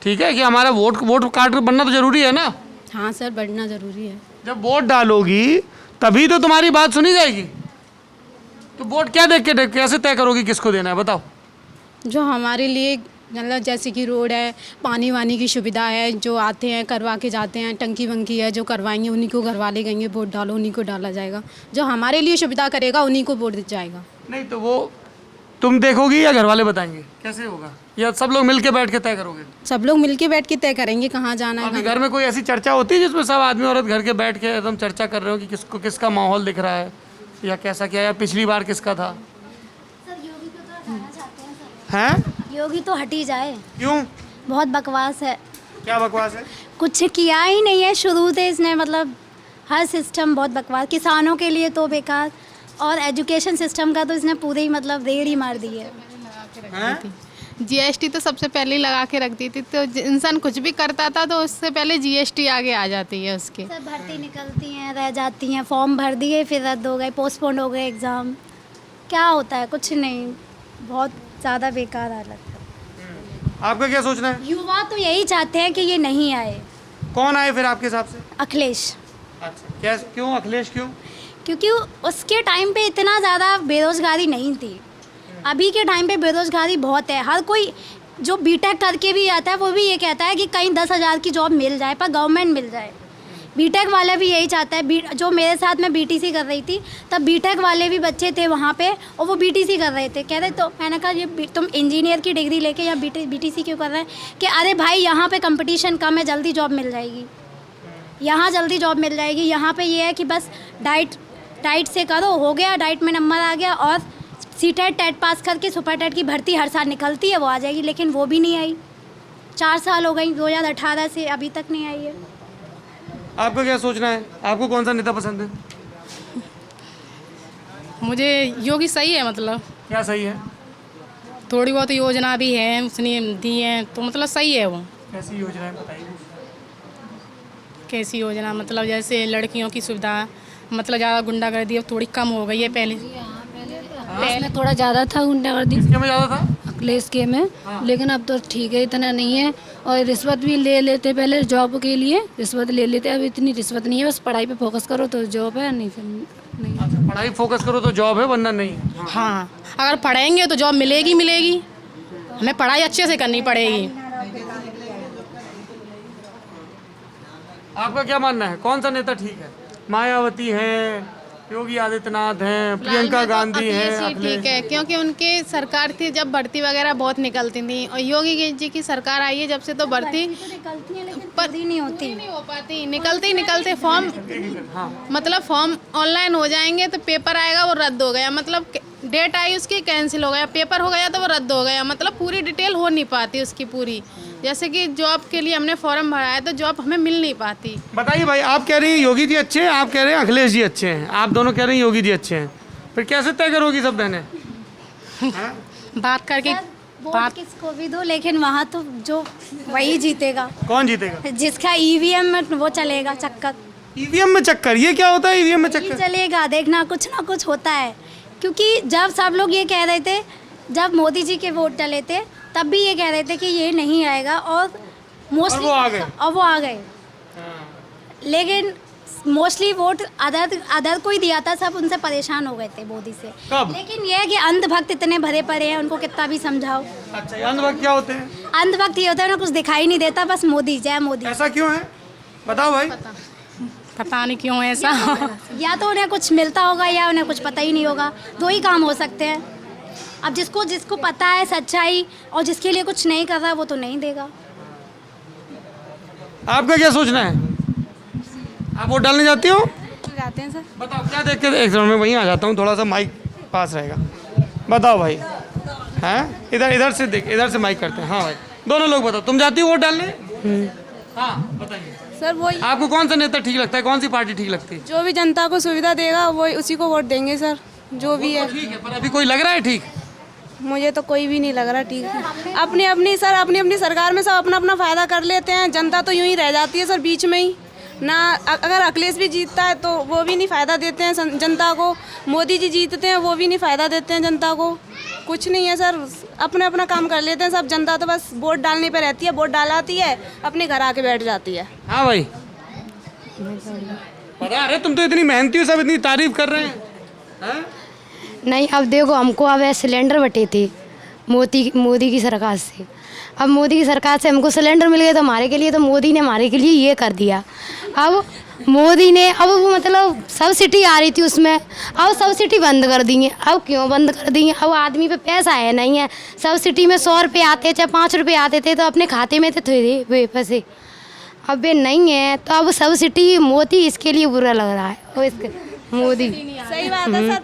ठीक है, कि हमारा वोट कार्ड बनना तो जरूरी है ना। हाँ सर, बढ़ना ज़रूरी है। जब वोट डालोगी तभी तो तुम्हारी बात सुनी जाएगी। तो वोट क्या देख के कैसे तय करोगी किसको देना है, बताओ? जो हमारे लिए मतलब जैसे कि रोड है, पानी वानी की सुविधा है, जो आते हैं करवा के जाते हैं, टंकी वंकी है, जो करवाएंगे उन्हीं को घर वाले कहेंगे वोट डालो, उन्हीं को डाला जाएगा। जो हमारे लिए सुविधा करेगा उन्हीं को वोट जाएगा। नहीं तो वो तुम देखोगी या घर वाले बताएंगे? कैसे होगा? या सब लोग मिल के बैठ के तय करोगे? सब लोग मिल के बैठ के तय करेंगे कहाँ जाना है। आपके घर में कोई ऐसी चर्चा होती है जिसमें सब आदमी औरत घर के बैठ के एकदम चर्चा कर रहे हो कि किसको किसका माहौल दिख रहा है, या कैसा क्या, या पिछली बार किसका था? हैं? योगी तो हटी जाए। क्यों? बहुत बकवास है। क्या बकवास है? कुछ किया ही नहीं है शुरू से इसने, मतलब हर सिस्टम बहुत बकवास, किसानों के लिए तो बेकार, और एजुकेशन सिस्टम का तो इसने पूरे ही मतलब रेड़ ही मार दी है। GST तो सबसे पहले ही लगा के रख दी थी, तो इंसान कुछ भी करता था तो उससे पहले GST आगे आ जाती है उसके। सब भर्ती निकलती हैं, रह जाती हैं, फॉर्म भर दिए फिर रद्द हो गए, पोस्टपोन हो गए एग्ज़ाम। क्या होता है? कुछ नहीं, बहुत ज़्यादा बेकार हालत है। आपका क्या सोचना है? युवा तो यही चाहते हैं कि ये नहीं आए। कौन आए फिर आपके हिसाब से? अखिलेश। अच्छा, क्या, क्यों अखिलेश, क्यों? क्योंकि उसके टाइम पे इतना ज़्यादा बेरोज़गारी नहीं थी, अभी के टाइम पे बेरोज़गारी बहुत है। हर कोई जो बीटेक करके भी आता है वो भी ये कहता है कि कहीं 10,000 की जॉब मिल जाए, पर गवर्नमेंट मिल जाए। बीटेक वाला भी यही चाहता है। जो मेरे साथ में BTC कर रही थी, तब बीटेक वाले भी बच्चे थे वहाँ पे, और वो BTC कर रहे थे। कह रहे, तो मैंने कहा ये तुम इंजीनियर की डिग्री लेके यहाँ BTC क्यों कर रहे हैं? कि अरे भाई यहाँ पे कंपटीशन कम है, जल्दी जॉब मिल जाएगी, यहाँ जल्दी जॉब मिल जाएगी। यहाँ पे ये है कि बस डाइट डाइट से करो, हो गया, डाइट में नंबर आ गया, और सीटेट टेट पास करके सुपर टेट की भर्ती हर साल निकलती है, वो आ जाएगी, लेकिन वो भी नहीं आई। 4 साल हो गई, 2018 से अभी तक नहीं आई है। आपका क्या सोचना है, आपको कौन सा नेता पसंद है? मुझे योगी सही है, मतलब क्या सही है? थोड़ी बहुत योजना भी है उसने दी है, तो मतलब सही है वो। कैसी योजना है बताइए? कैसी योजना, मतलब जैसे लड़कियों की सुविधा, मतलब ज़्यादा गुंडागर्दी अब थोड़ी कम हो गई है। पहले पहले थोड़ा ज़्यादा था गुंडागर्दी, किसके में ज़्यादा था? अखिलेश के में, लेकिन अब तो ठीक है, इतना नहीं है। और रिश्वत भी ले लेते, पहले जॉब के लिए रिश्वत ले लेते, अब इतनी रिश्वत नहीं है, बस पढ़ाई पे फोकस करो तो जॉब है, नहीं फिर नहीं। अच्छा, पढ़ाई फोकस करो तो जॉब है, वरना नहीं। हाँ, अगर पढ़ेंगे तो जॉब मिलेगी मिलेगी, हमें पढ़ाई अच्छे से करनी पड़ेगी। आपका क्या मानना है, कौन सा नेता ठीक है? मायावती है, योगी आदित्यनाथ हैं, प्रियंका गांधी है, ठीक है, क्योंकि उनके सरकार थी जब भर्ती वगैरह बहुत निकलती थी, और योगी जी की सरकार आई है जब से तो भर्ती निकलती है लेकिन पूरी नहीं होती। नहीं हो पाती। निकलते फॉर्म, मतलब फॉर्म ऑनलाइन हो जाएंगे तो पेपर आएगा वो रद्द हो गया, मतलब डेट आई उसकी कैंसिल हो गया, पेपर हो गया तो वो रद्द हो गया, मतलब पूरी डिटेल हो नहीं पाती उसकी पूरी। जैसे कि जॉब के लिए हमने फॉर्म भरा है तो जॉब हमें मिल नहीं पाती। बताइए भाई, आप कह रही हैं योगी जी अच्छे हैं, आप कह रहे हैं अखिलेश जी अच्छे हैं, आप दोनों कह रहे हैं योगी जी अच्छे हैं, फिर कैसे तय करोगी सब बहनें? बात करके वोट किसको भी दो, लेकिन वहाँ तो जो वही जीतेगा। कौन जीतेगा? जिसका ईवीएम में वो चलेगा चक्कर। ईवीएम में चक्कर, ये क्या होता है ईवीएम में ये चक्कर? चलेगा, देखना कुछ ना कुछ होता है। क्योंकि जब सब लोग ये कह रहे थे, जब मोदी जी के वोट डले थे तब भी ये कह रहे थे कि ये नहीं आएगा, और मोस्टली वो आ गए। और वो आ गए। लेकिन मोस्टली वोट अदर को ही दिया था, सब उनसे परेशान हो गए थे मोदी से। कब? लेकिन ये है कि अंधभक्त इतने भरे पड़े हैं, उनको कितना भी समझाओ। अच्छा, ये अंधभक्त क्या होते हैं? अंधभक्त ये होता है, उन्हें कुछ दिखाई नहीं देता, बस मोदी, जय मोदी। ऐसा क्यों है, बताओ भाई। पता नहीं क्यों ऐसा। या तो उन्हें कुछ मिलता होगा या उन्हें कुछ पता ही नहीं होगा, दो ही काम हो सकते हैं। अब जिसको पता है सच्चाई, और जिसके लिए कुछ नहीं कर रहा वो तो नहीं देगा। आपका क्या सोचना है, आप वोट डालने जाती हो? जाते हैं सर। बताओ क्या देख के, एक सेकंड में वहीं आ जाता हूँ, थोड़ा सा माइक पास रहेगा। बताओ भाई, हैं इधर से देख, इधर से माइक करते हैं। हाँ भाई, दोनों लोग बताओ, तुम जाती हो वोट डालने? हाँ बताइए सर, वो आपको कौन सा नेता ठीक लगता है, कौन सी पार्टी ठीक लगती है? जो भी जनता को सुविधा देगा वो उसी को वोट देंगे सर, जो भी है। ठीक है, पर अभी कोई लग रहा है ठीक? मुझे तो कोई भी नहीं लग रहा ठीक है। अपनी अपनी सरकार में सब अपना अपना फ़ायदा कर लेते हैं, जनता तो यूं ही रह जाती है सर बीच में ही ना। अगर अखिलेश भी जीतता है तो वो भी नहीं फ़ायदा देते हैं जनता को, मोदी जी जीतते हैं वो भी नहीं फ़ायदा देते हैं जनता को, कुछ नहीं है सर, अपने अपना काम कर लेते हैं सब। जनता तो बस वोट डालने पे रहती है, वोट डालाती है, अपने घर आके बैठ जाती है। हाँ भाई, पता, अरे तुम तो इतनी मेहनती हो, सब इतनी तारीफ कर रहे हैं। नहीं, अब देखो हमको अब सिलेंडर बटे थे मोदी की सरकार से। अब मोदी की सरकार से हमको सिलेंडर मिल गए तो हमारे के लिए, तो मोदी ने हमारे के लिए ये कर दिया। अब मोदी ने, अब वो मतलब सब्सिडी आ रही थी उसमें, अब सब्सिडी बंद कर दी है। अब क्यों बंद कर दी है? अब आदमी पे पैसा है नहीं है। सब्सिडी में 100 रुपये आते, चाहे 5 रुपये आते थे, तो अपने खाते में थे वे पैसे, अब वे नहीं है। तो अब सब्सिडी मोदी, इसके लिए बुरा लग रहा है। और इसके मोदी सही बात है सर।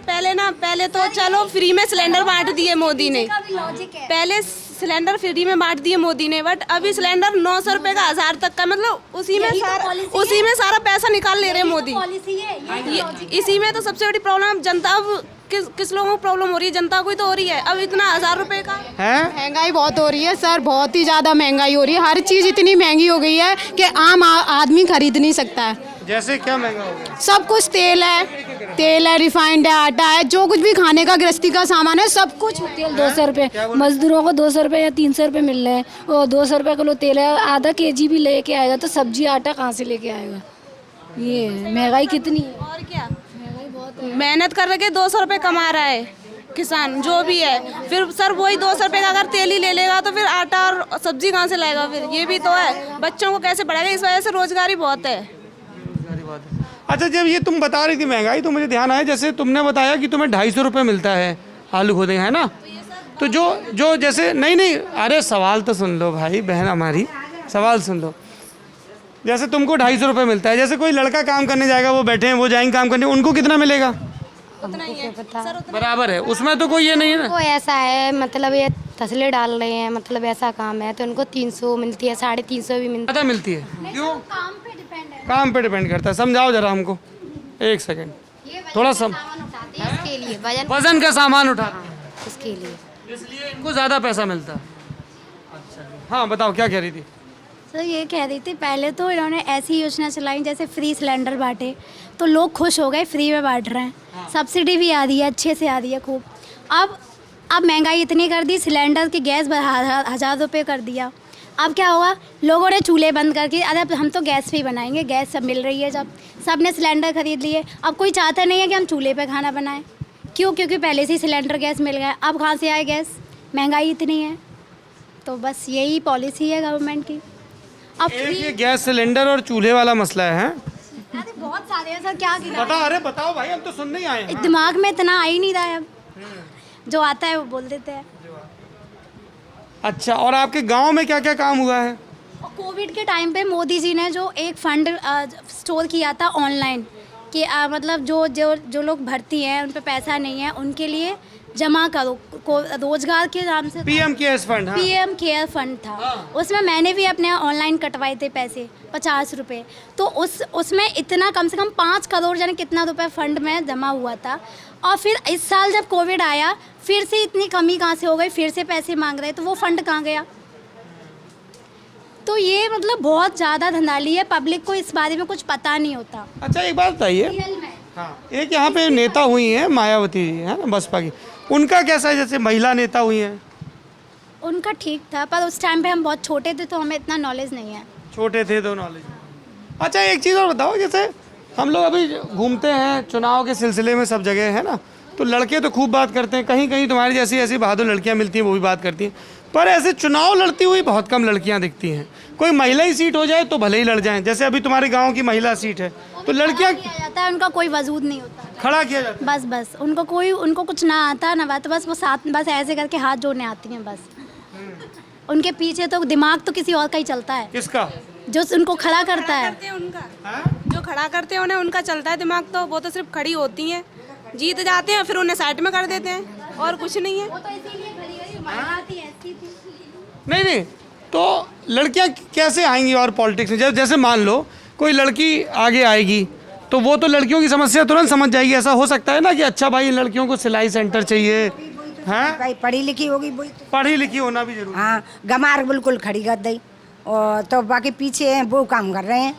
पहले तो चलो फ्री में सिलेंडर बांट दिए मोदी ने, पहले सिलेंडर फ्री में बांट दिए मोदी ने, बट अभी सिलेंडर 900 रुपये का 1000 तक का, मतलब उसी में सारा पैसा निकाल ले रहे हैं मोदी। इसी में तो सबसे बड़ी प्रॉब्लम जनता, अब किस लोगों को प्रॉब्लम हो रही है? जनता को ही तो हो रही है। अब इतना 1000 रुपये का है, महंगाई बहुत हो रही है सर, बहुत ही ज़्यादा महंगाई हो रही है। हर चीज़ इतनी महंगी हो गई है कि आम आदमी खरीद नहीं सकता है। जैसे क्या महंगा हो गया? सब कुछ तेल है, रिफाइंड है, आटा है, जो कुछ भी खाने का गृहस्थी का सामान है, सब कुछ। तेल 200 रुपये, मजदूरों को 200 रुपये या 300 रुपये मिल रहे हैं, और 200 रुपये किलो तेल है, आधा केजी भी लेके आएगा तो सब्जी आटा कहाँ से लेके आएगा? ये है, महंगाई कितनी है। और क्या, मेहनत कर के 200 रुपये कमा रहा है किसान जो भी है, फिर सर वही 200 रुपये का अगर तेल ही ले लेगा तो फिर आटा और सब्जी कहाँ से लाएगा? फिर ये भी तो है, बच्चों को कैसे पढ़ाएगा? इस वजह से रोजगारी बहुत है। अच्छा, जब ये तुम बता रही थी महंगाई, तो मुझे ध्यान आया, जैसे तुमने बताया कि तुम्हें 250 रुपये मिलता है आलू खोदे, है ना? तो जो जैसे नहीं, अरे सवाल तो सुन लो भाई, बहन हमारी, सवाल सुन लो। जैसे तुमको 250 रुपये मिलता है, जैसे कोई लड़का काम करने जाएगा, वो बैठे हैं, वो जाएंगे काम करने, उनको कितना मिलेगा? हमको क्या पता। बराबर है, उसमें तो कोई ये नहीं है ना। वो ऐसा है मतलब ये तसले डाल रहे हैं, मतलब ऐसा काम है तो उनको 300 मिलती है, 350 भी मिलती ज़्यादा मिलती है, क्यों? काम पे डिपेंड है। काम पे डिपेंड करता है। समझाओ जरा हमको, एक सेकंड। है। थोड़ा सामान उठाते हैं इसके लिए, वजन का सामान उठाते हैं, इसके लिए। इसलिए इनको ज़्यादा पैसा मिलता है। अच्छा, हाँ बताओ क्या कह रही थी? सर ये कह रही थी, पहले तो इन्होंने ऐसी योजना चलाई जैसे फ्री सिलेंडर बांटे तो लोग खुश हो गए, फ्री में बांट रहे हैं, सब्सिडी भी आ रही है, अच्छे से आ रही है खूब। अब महंगाई इतनी कर दी, सिलेंडर की गैस 1000 रुपये कर दिया। अब क्या होगा, लोगों ने चूल्हे बंद करके, अरे अब हम तो गैस पे ही बनाएंगे, गैस सब मिल रही है, जब सब ने सिलेंडर खरीद लिए। अब कोई चाहता नहीं है कि हम चूल्हे पे खाना बनाएं, क्यों? क्योंकि पहले से ही सिलेंडर गैस मिल गया, अब कहाँ से आए गैस, महंगाई इतनी है। तो बस यही पॉलिसी है गवर्नमेंट की। अब एक ये गैस सिलेंडर और चूल्हे वाला मसला है, अरे बहुत सारे हैं सर, क्या गिना बता, अरे बताओ भाई, हम तो सुनने ही आए हैं। दिमाग में इतना आ ही नहीं रहा है, अब जो आता है वो बोल देते हैं। अच्छा, और आपके गांव में क्या क्या काम हुआ है? और कोविड के टाइम पे मोदी जी ने जो एक फंड स्टोर किया था ऑनलाइन कि मतलब जो जो जो लोग भर्ती हैं, उन पे पैसा नहीं है, उनके लिए जमा करो, रोजगार के नाम से पीएम केयर्स फंड। हाँ। पीएम केयर फंड था, उसमें मैंने भी अपने ऑनलाइन कटवाए थे पैसे 50 रुपये। तो उसमें इतना कम से कम 5 करोड़ यानी कितना रुपए फंड में जमा हुआ था। और फिर इस साल जब कोविड आया, फिर से इतनी कमी कहाँ से हो गई, फिर से पैसे मांग रहे, तो वो फंड कहाँ गया? तो ये मतलब बहुत ज़्यादा धंधाली है, पब्लिक को इस बारे में कुछ पता नहीं होता। अच्छा एक बात बताइए, रियल में हाँ, एक यहाँ पे नेता हुई हैं मायावती जी, है ना, बसपा की, उनका कैसा है? जैसे महिला नेता हुई हैं, उनका ठीक था, पर उस टाइम पे हम बहुत छोटे थे तो हमें इतना नॉलेज नहीं है। छोटे थे तो नॉलेज। अच्छा एक चीज़ और बताओ, जैसे हम लोग अभी घूमते हैं चुनाव के सिलसिले में सब जगह, है ना, तो लड़के तो खूब बात करते हैं, कहीं कहीं तुम्हारी जैसी ऐसी बहादुर लड़कियां मिलती हैं वो भी बात करती हैं, पर ऐसे चुनाव लड़ती हुई बहुत कम लड़कियां दिखती हैं। कोई महिला ही सीट हो जाए तो भले ही लड़ जाएं, जैसे अभी तुम्हारे गांव की महिला सीट है तो लड़कियां किया जाता है, उनका कोई वजूद नहीं होता, खड़ा किया जाता बस उनको कुछ ना आता ना बात, बस वो साथ बस ऐसे करके हाथ जोड़ने आती हैं बस। उनके पीछे तो दिमाग तो किसी और का ही चलता है। किसका? जो उनको खड़ा करता है, करते हैं उनका, जो खड़ा करते हैं उन्हें उनका चलता है दिमाग, तो वो तो सिर्फ खड़ी होती हैं, जीत जाते हैं फिर उन्हें साइड में कर देते हैं, और कुछ नहीं है। नहीं नहीं, तो लड़कियां कैसे आएंगी और पॉलिटिक्स में? जैसे मान लो कोई लड़की आगे आएगी तो वो तो लड़कियों की समस्या तुरंत समझ जाएगी। ऐसा हो सकता है ना कि अच्छा भाई इन लड़कियों को सिलाई सेंटर चाहिए, हैं? भाई पढ़ी लिखी होगी वही तो। पढ़ी लिखी होना भी जरूरी है। हाँ, गमार बिल्कुल खड़ी कर दी, और तो बाकी पीछे हैं वो काम कर रहे हैं।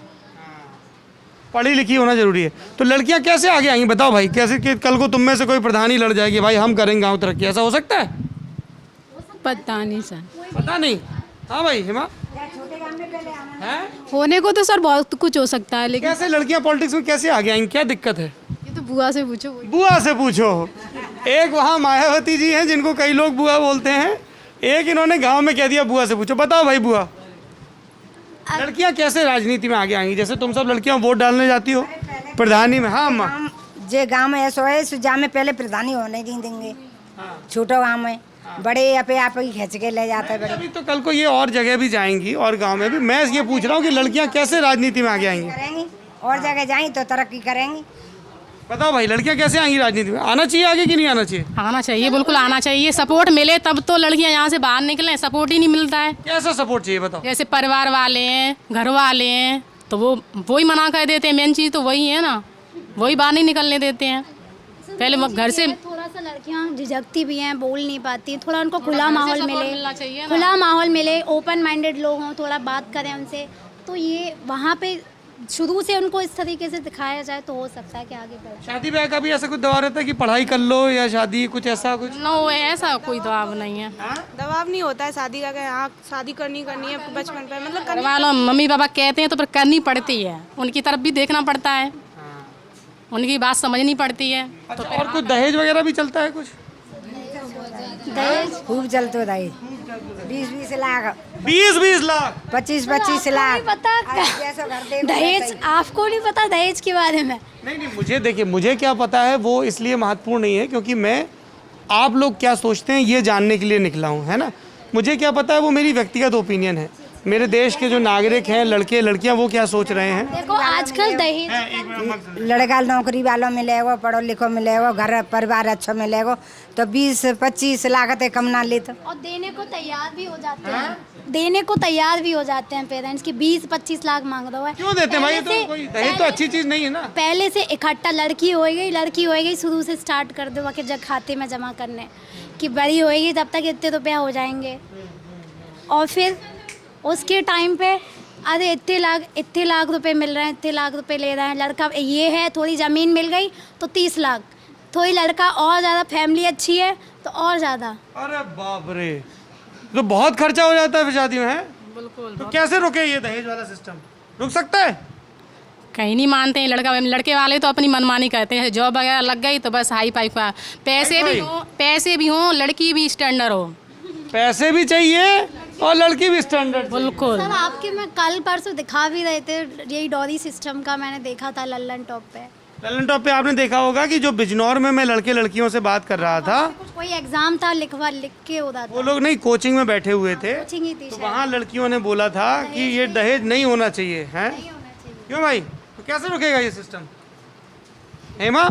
पढ़ी लिखी होना जरूरी है। तो लड़कियां कैसे आगे आएंगी बताओ भाई? कैसे कि कल को तुम में से कोई प्रधान ही लड़ जाएगी, भाई हम करेंगे गाँव तरक्की, ऐसा हो सकता है? पता नहीं सर, पता नहीं। हाँ भाई हिमा, हैं? होने को तो सर बहुत कुछ हो सकता है, लेकिन कैसे लड़कियां पॉलिटिक्स में कैसे आगे आएंगी, क्या दिक्कत है? ये तो बुआ से पूछो। बुआ से पूछो। एक वहाँ मायावती जी हैं जिनको कई लोग बुआ बोलते हैं, एक इन्होंने गांव में कह दिया बुआ से पूछो। बताओ भाई बुआ, लड़कियां कैसे राजनीति में आगे आएंगी? जैसे तुम सब लड़कियां वोट डालने जाती हो प्रधानी में। हाँ अम्मा, जे गांव में ऐसा है जा में पहले प्रधानी होने नहीं देंगे, छोटा गांव में बड़े अपने आप ही खींच के ले जाते हैं बड़े। अभी तो कल को ये और जगह भी जाएंगी और गांव में भी। मैं ये पूछ रहा हूँ कि लड़कियां कैसे राजनीति में आगे आएंगी? करेंगी और जगह जाएंगी तो तरक्की करेंगी। बताओ भाई, लड़कियां कैसे आएंगी राजनीति में? आना चाहिए आगे कि नहीं आना चाहिए? आना चाहिए, बिल्कुल आना चाहिए। सपोर्ट मिले तब तो लड़कियां यहाँ से बाहर निकलें, सपोर्ट ही नहीं मिलता है। कैसा सपोर्ट चाहिए बताओ? जैसे परिवार वाले हैं, घर वाले हैं, तो वो ही मना कर देते हैं। मेन चीज़ तो वही है ना, वही बाहर नहीं निकलने देते हैं। पहले घर से थोड़ा सा लड़कियां झिझकती भी हैं, बोल नहीं पाती, थोड़ा उनको खुला माहौल मिलना चाहिए मिले, ना। खुला माहौल मिले, ओपन माइंडेड लोग हों, थोड़ा बात करें उनसे, तो ये वहाँ पे शुरू से उनको इस तरीके से दिखाया जाए तो हो सकता है कि आगे बढ़े। शादी ब्याह का भी ऐसा कुछ दबाव रहता है कि पढ़ाई कर लो या शादी, कुछ ऐसा कुछ? नो, ऐसा कोई दबाव नहीं है। दबाव नहीं होता है शादी का, हाँ शादी करनी है बचपन पे, मतलब घर वालों मम्मी पापा कहते हैं तो फिर करनी पड़ती है, उनकी तरफ भी देखना पड़ता है, उनकी बात समझनी पड़ती है। अच्छा, और कुछ दहेज वगैरह भी चलता है कुछ? दहेज खूब चलते दहेज, 20-20 लाख, 20-20 लाख, 25-25 लाख। पता जैसा घर दे दहेज, आपको नहीं पता दहेज के बारे में? नहीं नहीं, मुझे देखिए, मुझे क्या पता है वो इसलिए महत्वपूर्ण नहीं है क्योंकि मैं आप लोग क्या सोचते हैं ये जानने के लिए निकला हूँ, है ना। मुझे क्या पता है वो मेरी व्यक्तिगत ओपिनियन है। मेरे देश के जो नागरिक हैं, लड़के लड़कियां, वो क्या सोच रहे हैं? देखो आजकल दहेज लड़का नौकरी वालों मिलेगा, पढ़ो लिखो मिलेगा, घर परिवार अच्छा मिलेगा, तो 20-25 लाख तक कम ना ले तो। और देने को तैयार भी हो जाते हैं, देने को तैयार भी हो जाते हैं पेरेंट्स की 20-25 लाख मांग रहा है। क्यों देते हैं भाई? ये तो कोई दहेज तो अच्छी चीज नहीं है ना। पहले से इकट्ठा लड़की हो गई शुरू से स्टार्ट कर दो कि जब खाते में जमा करने कि बड़ी होएगी तब तक इतने रुपया हो जाएंगे, और फिर उसके टाइम पे अरे इतने लाख रुपए मिल रहे हैं, इतने लाख रुपए ले रहे हैं। लड़का ये है, थोड़ी ज़मीन मिल गई तो 30 लाख, थोड़ी लड़का और ज़्यादा फैमिली अच्छी है तो और ज़्यादा। अरे बाप रे, तो बहुत खर्चा हो जाता है फिर शादी में, है? बिल्कुल। तो कैसे रुके ये दहेज वाला सिस्टम? रुक सकता है? कहीं नहीं मानते हैं लड़के वाले तो अपनी मनमानी करते हैं। जॉब वगैरह लग गई तो बस हाई फाई का पैसे भी हों, लड़की भी स्टैंडर्ड हो। पैसे भी चाहिए और लड़की भी स्टैंडर्ड। बिल्कुल। सर आपके में कल परसों दिखा भी रहे थे यही डॉरी सिस्टम का, मैंने देखा था लल्लन टॉप पे। लल्लन टॉप पे आपने देखा होगा कि जो बिजनौर में मैं लड़के लड़कियों से बात कर रहा था, कोई एग्जाम था लिख के हो रहा वो था, लोग नहीं कोचिंग में बैठे हुए थे, कोचिंग ही थी तो शायद। वहाँ लड़कियों ने बोला था कि ये दहेज नहीं होना चाहिए, है? नहीं होना चाहिए। क्यों भाई? तो कैसे रुकेगा ये सिस्टम? हेमा,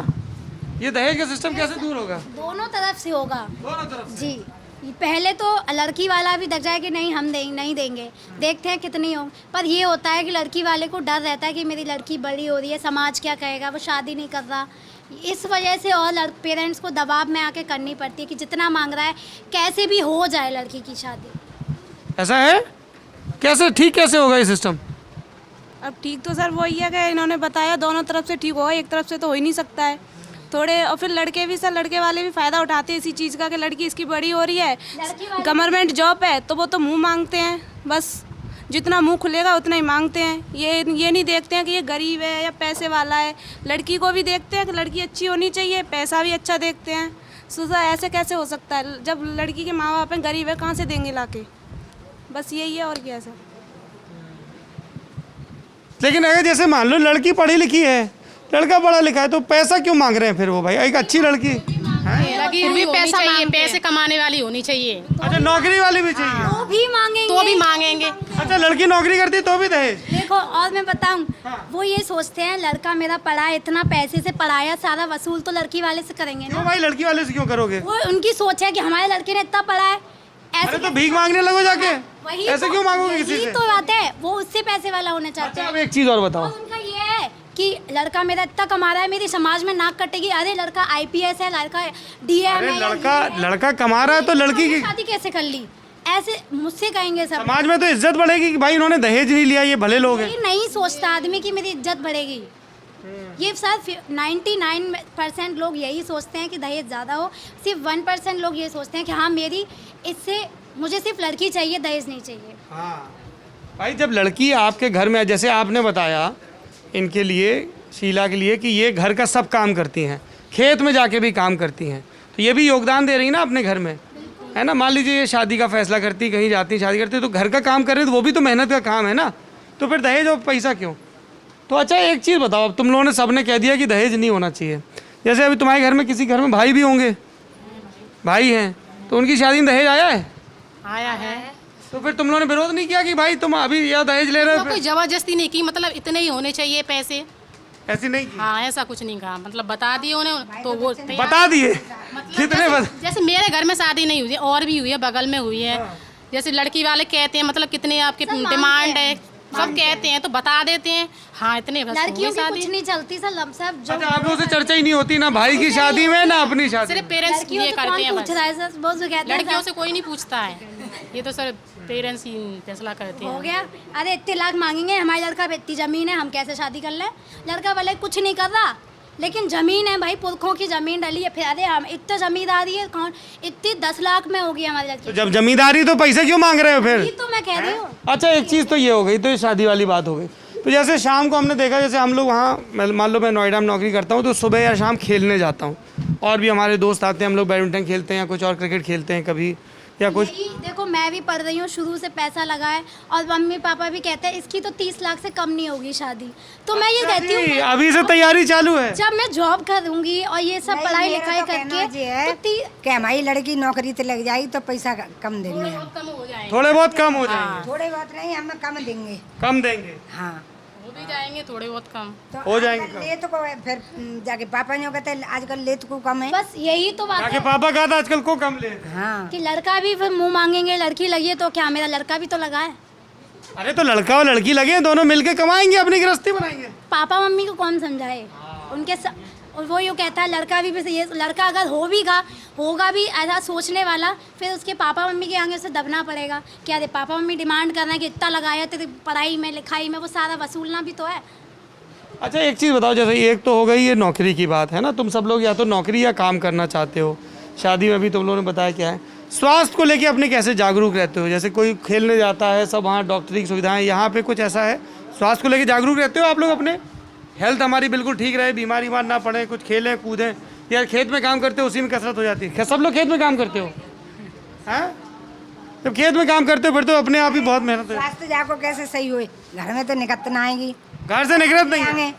ये दहेज का सिस्टम कैसे दूर होगा? दोनों तरफ से होगा दोनों तरफ से। जी। पहले तो लड़की वाला भी लग जाए कि नहीं हम नहीं देंगे, देखते हैं कितनी हो, पर ये होता है कि लड़की वाले को डर रहता है कि मेरी लड़की बड़ी हो रही है, समाज क्या कहेगा, वो शादी नहीं कर रहा। इस वजह से और पेरेंट्स को दबाव में आके करनी पड़ती है कि जितना मांग रहा है कैसे भी हो जाए लड़की की शादी। ऐसा है? कैसे ठीक कैसे होगा ये सिस्टम? अब ठीक तो सर वही है कि इन्होंने बताया दोनों तरफ से ठीक होगा, एक तरफ से तो हो ही नहीं सकता है थोड़े। और फिर लड़के भी सर, लड़के वाले भी फ़ायदा उठाते हैं इसी चीज़ का कि लड़की इसकी बड़ी हो रही है, गवर्नमेंट जॉब है, तो वो तो मुंह मांगते हैं, बस जितना मुंह खुलेगा उतना ही मांगते हैं। ये नहीं देखते हैं कि ये गरीब है या पैसे वाला है। लड़की को भी देखते हैं कि लड़की अच्छी होनी चाहिए, पैसा भी अच्छा देखते हैं। सर ऐसे कैसे हो सकता है जब लड़की के माँ बाप हैं गरीब है, कहाँ से देंगे लाके? बस यही है और क्या सर। लेकिन अगर जैसे मान लो लड़की पढ़ी लिखी है, लड़का पढ़ा लिखा है, तो पैसा क्यों मांग रहे हैं फिर वो भाई? एक अच्छी लड़की फिर भी पैसा चाहिए, पैसे कमाने वाली होनी चाहिए। अच्छा, नौकरी वाली भी चाहिए तो भी मांगेंगे। अच्छा, लड़की नौकरी करती है तो भी दहेज? देखो और मैं बताऊं, वो ये सोचते हैं लड़का मेरा पढ़ा है, इतना पैसे से पढ़ाया, सारा वसूल तो लड़की वाले से करेंगे क्यों ना। भाई लड़की वाले से क्यों करोगे? वो उनकी सोच है कि हमारे लड़के ने इतना पढ़ा है, अरे तो भीख मांगने लगो जाके, वही ऐसे तो- क्यों मांगोगे किसी यही से? तो बात है, वो उससे पैसे वाला होना चाहते अच्छा, हैं। अब एक चीज और बताओ। और उनका ये है कि लड़का मेरा इतना कमा रहा है, मेरी समाज में नाक कटेगी, अरे लड़का IPS है, लड़का DM अरे है, लड़का कमा रहा है तो लड़की की शादी कैसे कर ली, ऐसे मुझझसे कहेंगे सब। समाज में तो इज्जत बढ़ेगी कि भाई इन्होंने दहेज नहीं लिया, ये भले लोग हैं। ये नहीं सोचता आदमी कि मेरी इज्जत बढ़ेगी। ये सर 99% लोग यही सोचते हैं कि दहेज ज़्यादा हो, सिर्फ 1% लोग ये सोचते हैं कि हाँ मेरी इससे मुझे सिर्फ लड़की चाहिए, दहेज नहीं चाहिए। हाँ भाई, जब लड़की आपके घर में, जैसे आपने बताया इनके लिए, शीला के लिए, कि ये घर का सब काम करती हैं, खेत में जाके भी काम करती हैं, तो ये भी योगदान दे रही ना अपने घर में, है ना? मान लीजिए ये शादी का फैसला करती, कहीं जाती, शादी करती, तो घर का काम कर रही, तो वो भी तो मेहनत का काम है ना, तो फिर दहेज और पैसा क्यों? तो अच्छा एक चीज़ बताओ, अब तुम लोगों ने सबने कह दिया कि दहेज नहीं होना चाहिए, जैसे अभी तुम्हारे घर में किसी घर में भाई भी होंगे, भाई हैं, तो उनकी शादी में दहेज आया है? आया है। तो फिर तुम लोगों ने विरोध नहीं किया कि भाई तुम अभी यह दहेज ले रहे हो? कोई जबरदस्ती नहीं की, मतलब इतने ही होने चाहिए पैसे। ऐसी नहीं की? हाँ, ऐसा कुछ नहीं कहा, मतलब बता दिए उन्हें तो वो बता दिए कितने जैसे मेरे घर में शादी नहीं हुई है, और भी हुई है, बगल में हुई है, जैसे लड़की वाले कहते हैं मतलब कितने आपके डिमांड है, सब कहते हैं तो बता देते हैं, हाँ इतने बस लड़कियों की शादी। कुछ नहीं चलती सर, सब जो अच्छा, आप लोगों से चर्चा ही नहीं होती ना भाई की शादी में ना अपनी शादी सिर्फ में? पेरेंट्स लड़कियों ये से करते कौन हैं पूछ बस। रहा है सर, बहुत जो कहते हैं लड़कियों सर, से कोई नहीं पूछता है, ये तो सर पेरेंट्स ही फैसला करते हो हैं। गया, अरे इतने लाख मांगेंगे, हमारे लड़का पे इतनी ज़मीन है, हम कैसे शादी कर लें? लड़का वाले कुछ नहीं कर रहा, लेकिन ज़मीन है भाई, पुरखों की ज़मीन डली है, फिर अरे हम इतनी ज़मींदारी है, कौन इतनी 10 लाख में होगी हमारी लड़की। तो जब जमींदारी तो पैसे क्यों मांग रहे हो फिर? यही तो मैं कह रही हूँ। अच्छा, एक चीज़ तो ये हो गई, तो ये शादी वाली बात हो गई। तो जैसे शाम को हमने देखा, जैसे हम लोग वहाँ, मान लो मैं नोएडा में नौकरी करता हूँ, तो सुबह या शाम खेलने जाता हूँ, और भी हमारे दोस्त आते हैं, हम लोग बैडमिंटन खेलते हैं या कुछ और क्रिकेट खेलते हैं कभी, या कुछ? यही देखो, मैं भी पढ़ रही हूँ, शुरू से पैसा लगा है और मम्मी पापा भी कहते हैं इसकी तो 30 लाख से कम नहीं होगी शादी। तो मैं ये कहती हूँ नहीं, अभी से तैयारी चालू है। जब मैं जॉब करूँगी और ये सब पढ़ाई लिखाई करके कि हमारी लड़की नौकरी तो लग जाएगी तो पैसा कम देंगे हम, थोड़े बहुत कम हो जाएंगे। थोड़े बहुत नहीं, हम कम देंगे। कम देंगे, हाँ हो भी जाएंगे थोड़े बहुत कम। तो हो जाएंगे आजकल ले तो को फिर जाके पापा ने कहते हैं आजकल ले तो को कम है। बस यही तो बात जाके है पापा कहा था आजकल को कम ले। हाँ कि लड़का भी फिर मुंह मांगेंगे, लड़की लगी है तो क्या मेरा लड़का भी तो लगा है। अरे तो लड़का और लड़की लगे, दोनों मिलके कमाएंगे, अपनी गृहस्थी बनाएंगे। पापा मम्मी को कौन समझाए, उनके और वो यूँ कहता है लड़का भी ये लड़का अगर होगा भी ऐसा सोचने वाला, फिर उसके पापा मम्मी के आगे उसे दबना पड़ेगा कि अरे पापा मम्मी डिमांड कर रहे हैं कि इतना लगाया तेरी पढ़ाई में लिखाई में, वो सारा वसूलना भी तो है। अच्छा एक चीज़ बताओ, जैसे एक तो हो गई ये नौकरी की बात है ना, तुम सब लोग या तो नौकरी या काम करना चाहते हो, शादी में भी तुम लोगों ने बताया क्या है, स्वास्थ्य को लेके अपने कैसे जागरूक रहते हो? जैसे कोई खेलने जाता है, सब वहाँ डॉक्टरी की सुविधाएं, यहाँ पे कुछ ऐसा है स्वास्थ्य को लेके जागरूक रहते हो आप लोग? अपने हेल्थ हमारी बिल्कुल ठीक रहे, बीमारी बीमार ना पड़े, कुछ खेलें कूदें। यार खेत में काम करते हो उसी में कसरत हो जाती है। सब लोग खेत में काम करते हो? हैं? जब खेत में काम करते हो फिर तो अपने आप ही बहुत मेहनत है। स्वास्थ्य जाको कैसे सही हुए, घर में तो निकत ना आएगी, घर से निकलत नहीं है। आगे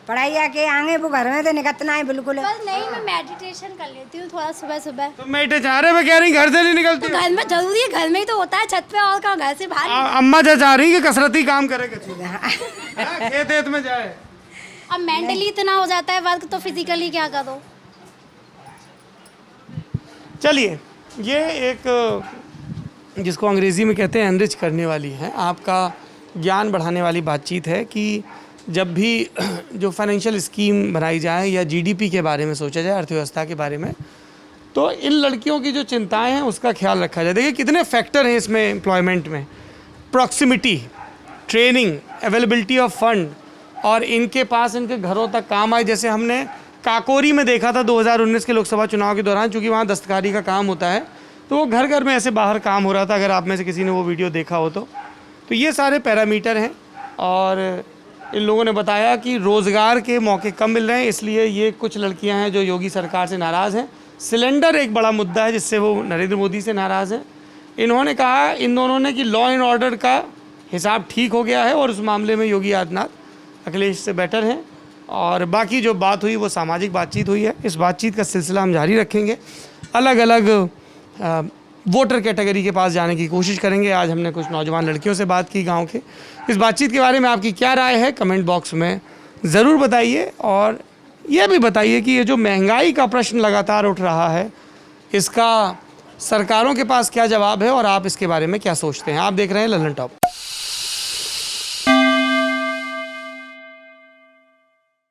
पढ़ाई आके आगे वो घर में तो निकत ना है बिल्कुल। बस नहीं, मैं मेडिटेशन कर लेती हूँ थोड़ा सुबह सुबह। तो मेडिटेशन चाह रहे, मैं कह रही घर से नहीं निकलती। तो घर में जरूरी है, घर में ही तो होता है, छत पे और कहाँ, घर से बाहर। अम्मा चाह रही कि कसरती काम करे, खेत में जाए। अब मेंटली इतना हो जाता है वर्क, तो फिजिकली क्या करो। चलिए, ये एक जिसको अंग्रेज़ी में कहते हैं एनरिच करने वाली है, आपका ज्ञान बढ़ाने वाली बातचीत है कि जब भी जो फाइनेंशियल स्कीम बनाई जाए या जीडीपी के बारे में सोचा जाए, अर्थव्यवस्था के बारे में, तो इन लड़कियों की जो चिंताएं हैं उसका ख्याल रखा जाए। देखिए कितने फैक्टर हैं इसमें एम्प्लॉयमेंट में, proximity, training, availability of fund, और इनके पास इनके घरों तक काम आए। जैसे हमने काकोरी में देखा था 2019 के लोकसभा चुनाव के दौरान, चूँकि वहाँ दस्तकारी का काम होता है, तो वो घर घर में ऐसे बाहर काम हो रहा था, अगर आप में से किसी ने वो वीडियो देखा हो तो ये सारे पैरामीटर हैं। और इन लोगों ने बताया कि रोज़गार के मौके कम मिल रहे हैं, इसलिए ये कुछ लड़कियां हैं जो योगी सरकार से नाराज़ हैं। सिलेंडर एक बड़ा मुद्दा है जिससे वो नरेंद्र मोदी से नाराज़ हैं। इन्होंने कहा इन दोनों ने कि लॉ एंड ऑर्डर का हिसाब ठीक हो गया है और उस मामले में योगी आदित्यनाथ अखिलेश से बेटर हैं। और बाकी जो बात हुई वो सामाजिक बातचीत हुई है। इस बातचीत का सिलसिला हम जारी रखेंगे, अलग अलग वोटर कैटेगरी के पास जाने की कोशिश करेंगे। आज हमने कुछ नौजवान लड़कियों से बात की गांव के। इस बातचीत के बारे में आपकी क्या राय है कमेंट बॉक्स में ज़रूर बताइए, और यह भी बताइए कि ये जो महंगाई का प्रश्न लगातार उठ रहा है, इसका सरकारों के पास क्या जवाब है और आप इसके बारे में क्या सोचते हैं। आप देख रहे हैं लल्लन टॉप।